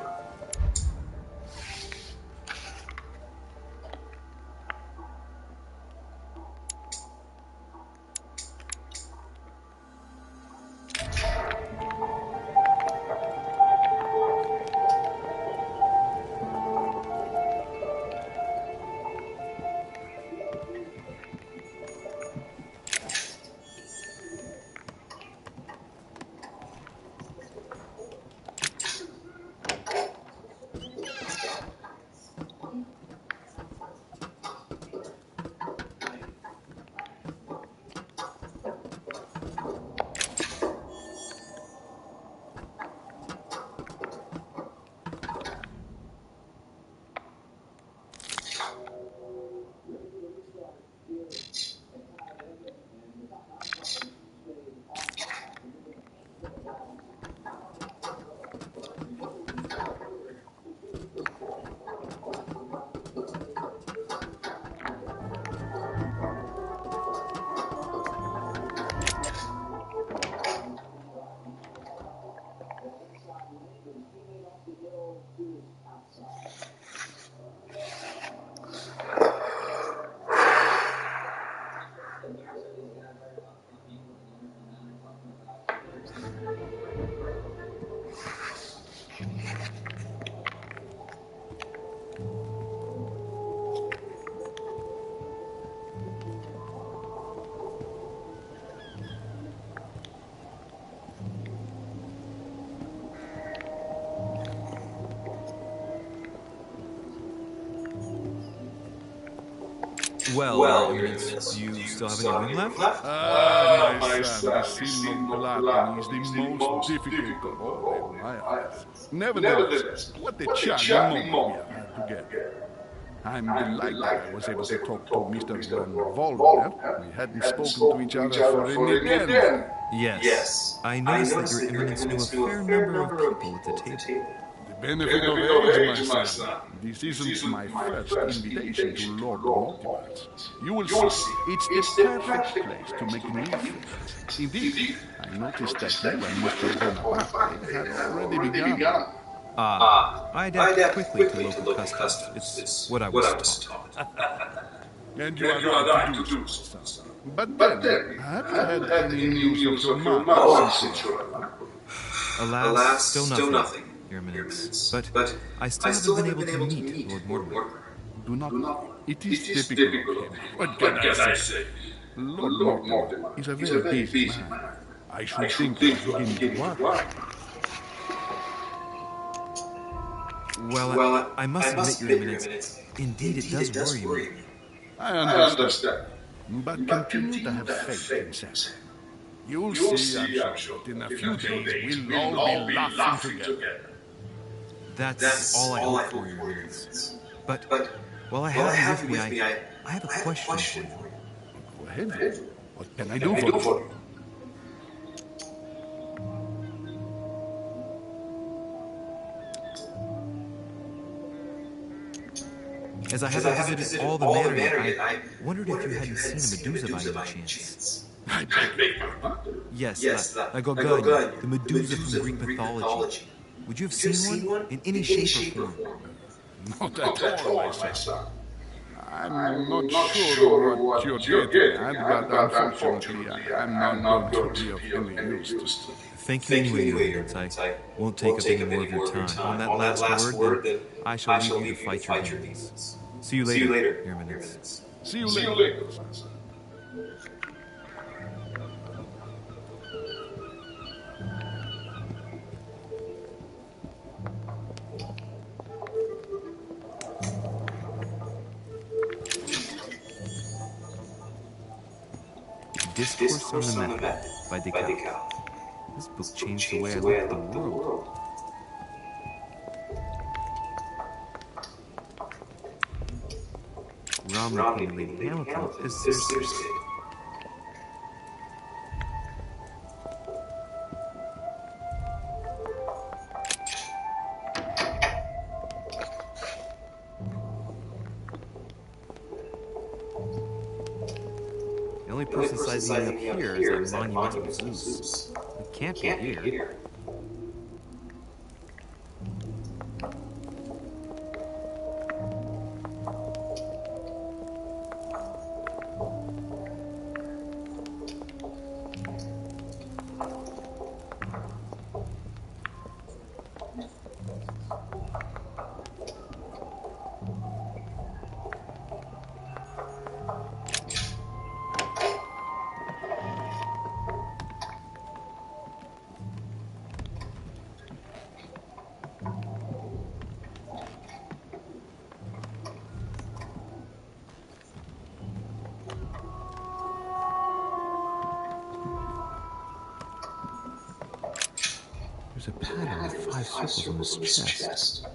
Well, Your Eminence, do you still have any room left? Ah, my son, the sin of gluttony is the most difficult of all in my eyes. Nevertheless, what a charming moment we have had together. I'm delighted I was able to talk to Mr. Van Volner. We hadn't spoken to each other for a millennium. Yes, I noticed that Your Eminence knew a fair number of people at the table. The benefit of age, my son. This isn't my first invitation to Lord Mortimer's. You will see, it's the perfect place to make new friends. Indeed, I noticed that you and Mr. Bonaparte had already begun. I adapt quickly to local customs. It's what I was taught. And you are right to do so, son. But then, have you had any news of your mother since you arrived? Alas, still nothing, Your Eminence. But I still haven't been able to meet Lord Mortimer. Do not worry. It is typical of him. What can I say? Lord Mortimer is a very busy man. I should think he was beginning to worry. Well, I must admit, Your Eminence, indeed it does worry me. I understand. But continue to have faith in Sam. You'll see, I'm sure, that in a few days we'll all be laughing together. That's all I hope for, Your Eminence. But while I have you with me, I have a question for you. Go ahead. What can I do for you? As I haven't visited all the manor yet, I wondered if you hadn't seen a Medusa by any chance. I beg your pardon? Yes, a Gorgon, the Medusa from Greek mythology. Would you have seen one? In any shape or form? Not at all, my son. I'm not sure what you're getting at, but unfortunately, I'm not going to be of any use to you. Thank you anyway, Your Eminence. I won't take up any more of your time. On that last word, then I shall leave you to fight your demons. See you later, Your Eminence. See you later. Discourse on the Method by Descartes. This book changed the way I look at the world. Romney formulating Hamilton is Circe. The only person sizing me up here is that monumental Zeus. It can't be here. There's a pattern of 5 circles on his chest.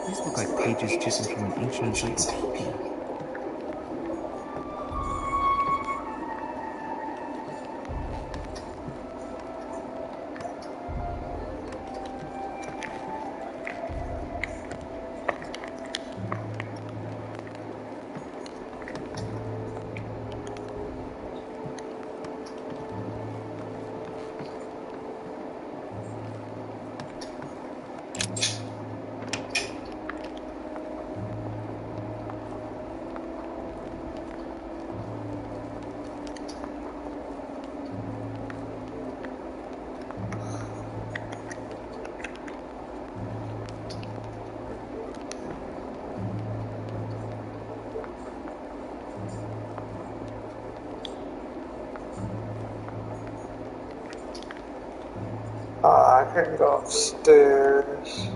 These look like pages taken from an ancient encyclopedia. I can go upstairs.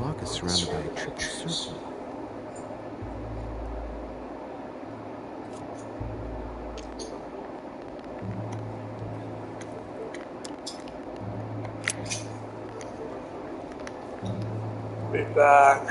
The lock is surrounded by a triple circle. Be back.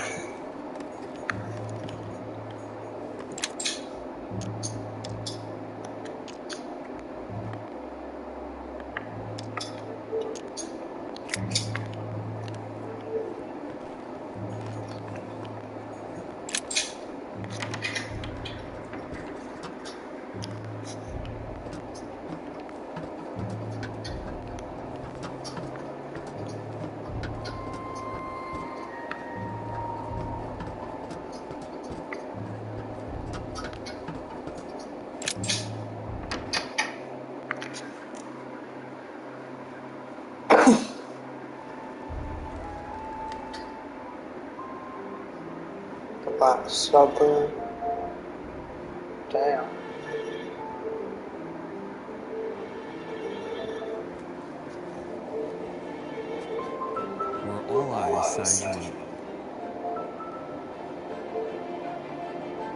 About suburb. Damn. Where all eyes size you.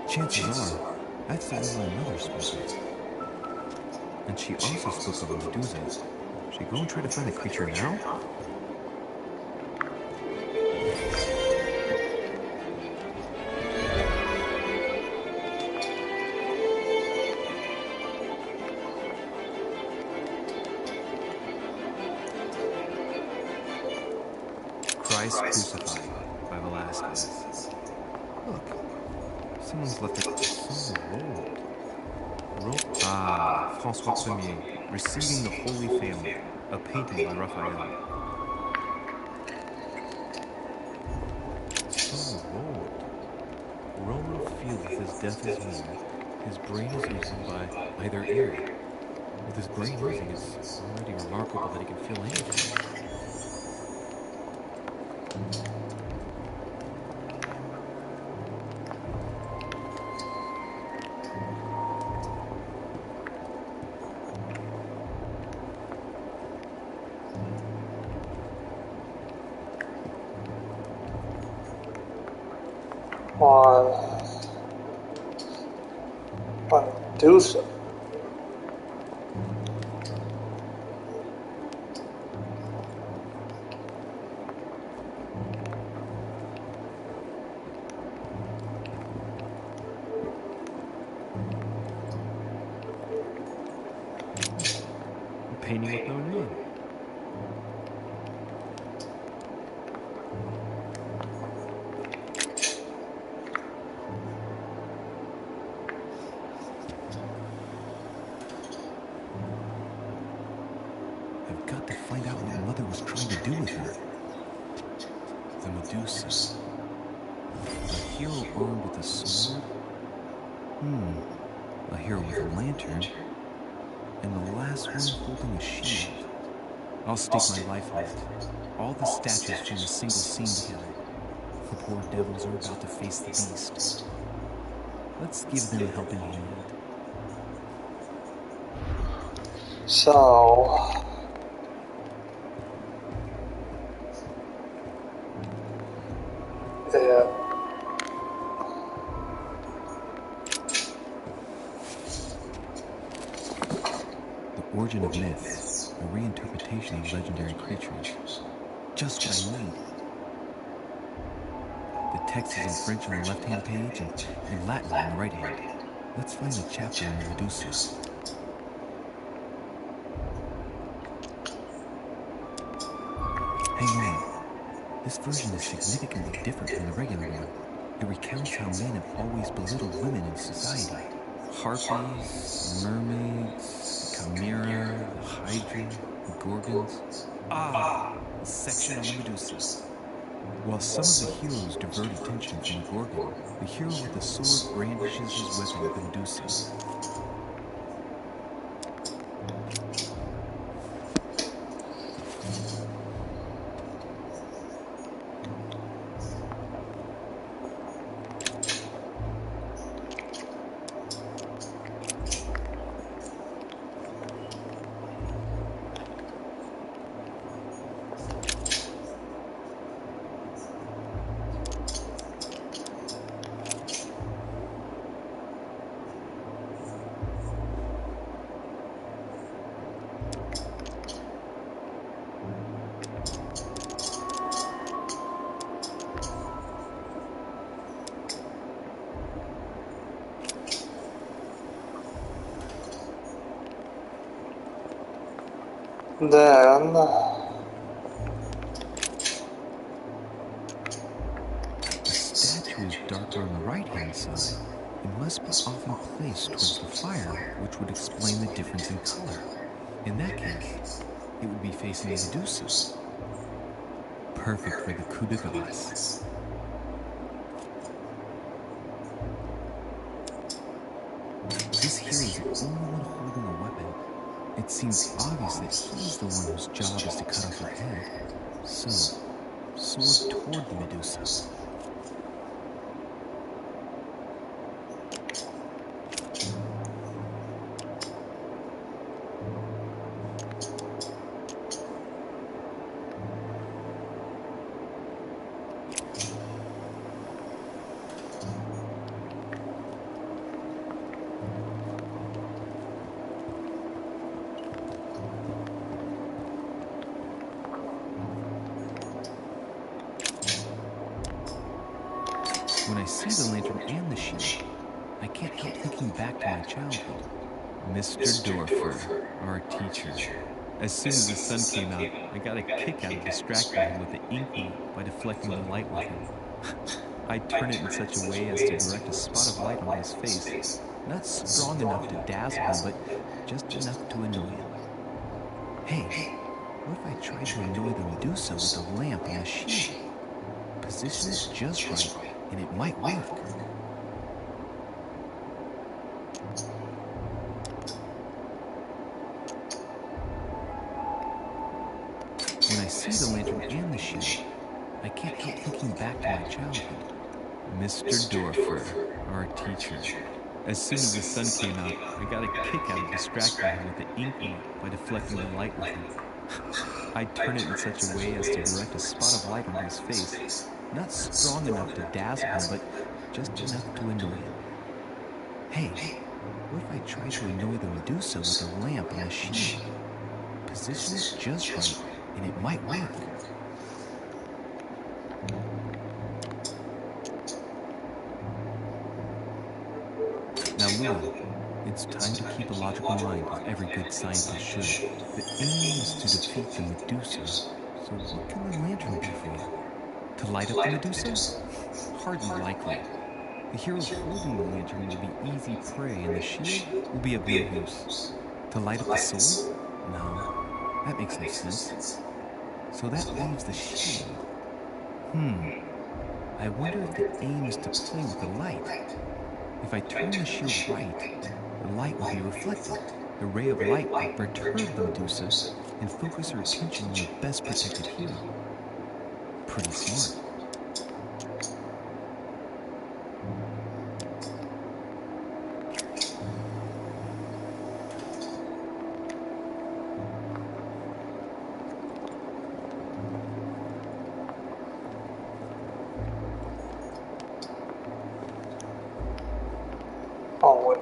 Chances are, that's the evil my mother spoke of. And she also spoke of Medusa. Should we go and try to find the creature now? Christ crucified by Velasquez. Look, someone's left it so bold. Ah, François Ier, Receiving the Holy Family, a painting by Raphael. So bold. Roman feels his death is near. His brain is oozing by either ear. With his brain oozing, it's already remarkable that he can feel anything. on Medusa. Painting with no name. I've got to find out what Mother was trying to do with her. The Medusa. A hero armed with a sword? A hero with a lantern? And the last one holding a shield. I'll stake my life on it. All the statues form a single scene together. The poor devils are about to face the beast. Let's give them a helping hand. So, yeah. The origin of myths, a reinterpretation of legendary creatures. Just what I need. The text is in French on the left-hand page and in Latin on the right hand. Let's find the chapter on the Medusa. Hang on. This version is significantly different from the regular one. It recounts how men have always belittled women in society. Harpies, mermaids, chimera, the hydra, the gorgons. The section on the Medusa. While some of the heroes divert attention from the gorgon, the hero with the sword brandishes his weapon at the Medusa. Then, The statue is darker on the right-hand side. It must be often placed towards the fire, which would explain the difference in color. In that case, it would be facing the Medusa. Perfect for the coup de grace. This hero is the only one holding a weapon. It seems obvious that he's the one whose job is to cut off her head. So, sword toward the Medusa. When I see the lantern and the shield, I can't help thinking back to my childhood. Mr. Dorfer, our teacher. As soon as the sun came out, I got a kick out of distracting him with the inkwell by deflecting the light with it. I'd turn it in such a way as to direct a spot of light onto his face, not strong enough to dazzle him, but just enough to annoy him. Hey, what if I tried to annoy the Medusa with the lamp and the shield? Position it just right, and it might work. When I see the lantern and the shield, I can't help thinking back to my childhood. Mr. Dorfer, our teacher. As soon as the sun came out, I got a kick out of distracting him with the inkwell by deflecting the light with it. I'd turn it in such a way as to direct a spot of light onto his face, not strong enough to dazzle him, but just enough to annoy him. Hey, what if I tried to annoy the Medusa with the lamp and the shield? Position it just right, and it might work. Now, Louis, it's time to keep a logical mind, as every good scientist should. The aim is to defeat the Medusa, so what can the lantern be for? To light up the Medusa? Hardly likely. The hero holding the lantern will be easy prey, and the shield will be of no use. To light up the soul? No, that makes no sense. So that leaves the shield. I wonder if the aim is to play with the light. If I turn the shield right, the light will be reflected. The ray of light will perturb the Medusa and focus her attention on the best protected hero. Pretty smart. Oh,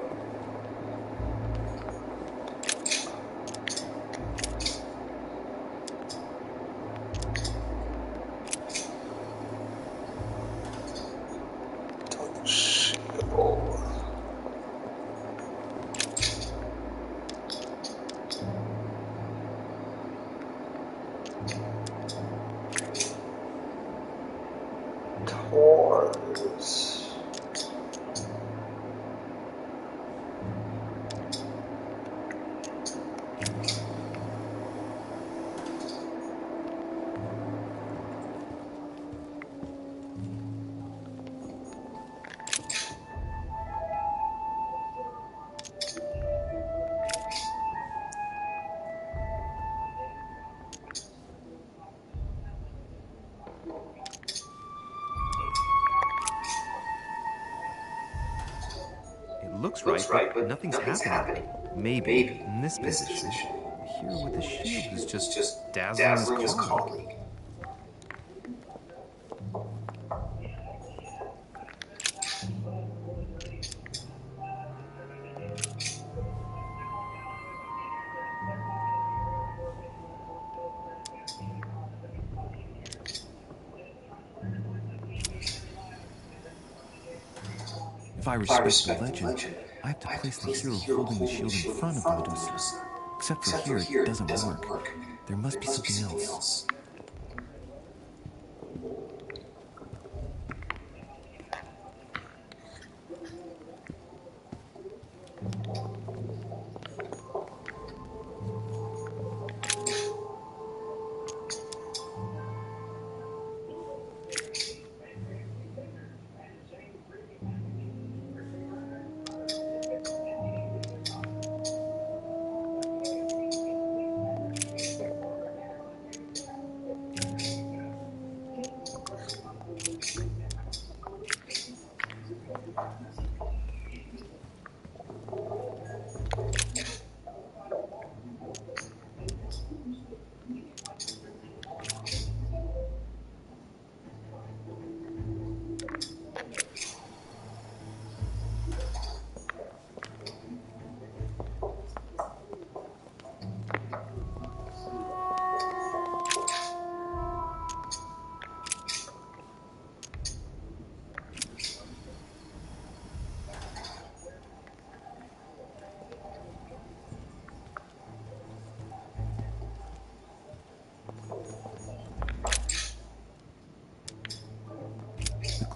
Taurus. Looks right, but nothing's happening. Maybe, in this position, the hero with the shield is just dazzling his colleague. If I respect the legend, I have to place the hero holding the shield in front of the Medusa. Except for here, it doesn't work. There must be something else.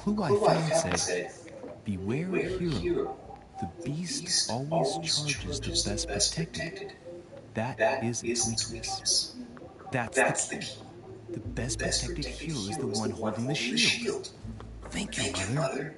clue I found said, "Beware hero. The beast always charges the best protected. That is its weakness." That's the key. The best protected hero is the one holding the shield. Thank you, Mother.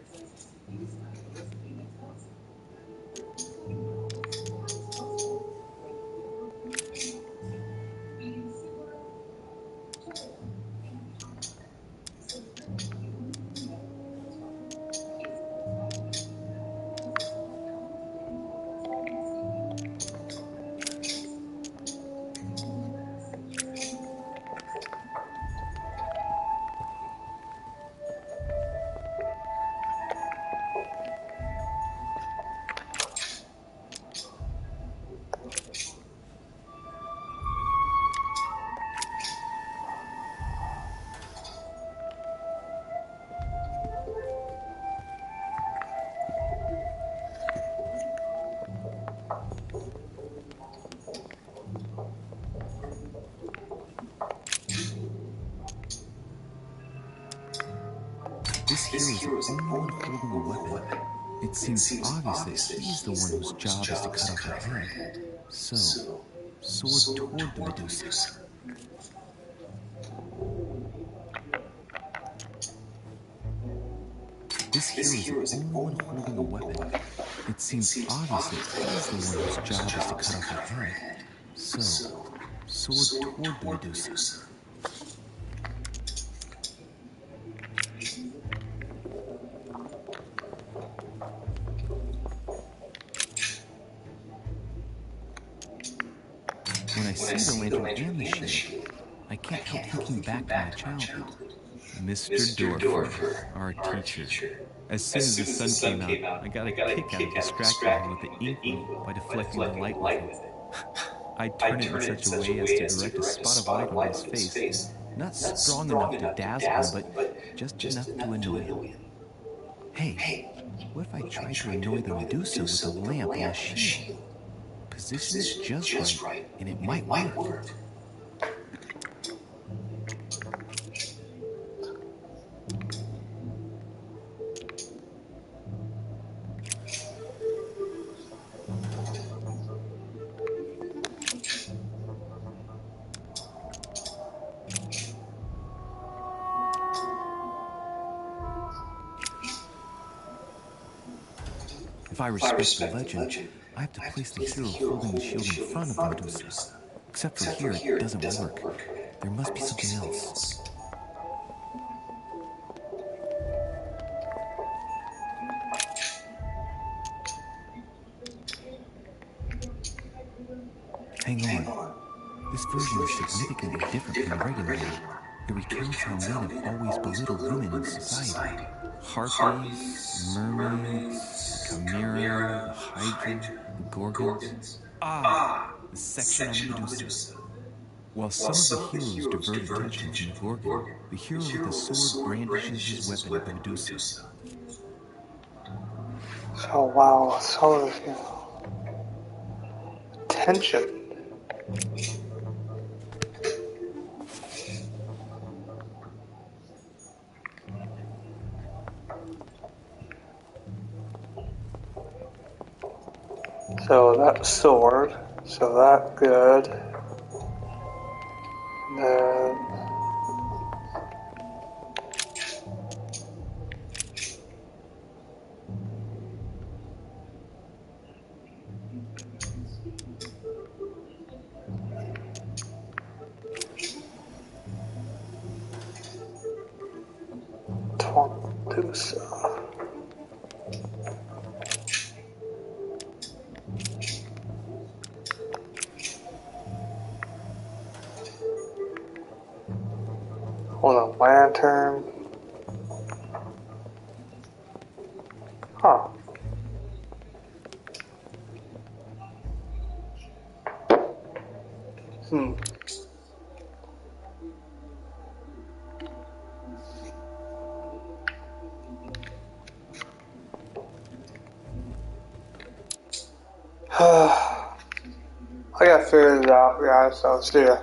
This hero is the only one holding a weapon. It seems obvious that he's the one whose job is to cut off her head. So, sword toward the Medusa. This hero is the only one holding a weapon. It seems obvious that he's the one whose job is to cut off her head. So, sword toward the Medusa. When I see the lantern and the shield, I can't help thinking back to my childhood. Mr. Dorfer, our teacher. As soon as the sun came out, I got a kick out of distracting him with the ink by deflecting the light with it. I'd turn it in such a way as to direct a spot of light on his face, not strong enough to dazzle him, but just enough to annoy him. Hey, what if I tried to annoy the Medusa with a lamp and a shield? Position it just right, and it might work. If I respect the legend, I have to place the hero holding the shield in front of the Medusa. Except for here, it doesn't work. There must be something else. Hang on. This version is significantly different from the regular one. It recounts how men have always belittled women in society. Harpies, mermaids, the chimera, the hydra, the gorgons. The section on the Medusa. While some of the heroes divert attention from the gorgon, the hero with the sword brandishes his weapon at the Medusa. So wow, some of tension. So that sword, so that good. And then Medusa. On a lantern. Huh. I gotta figure it out, guys, so see ya.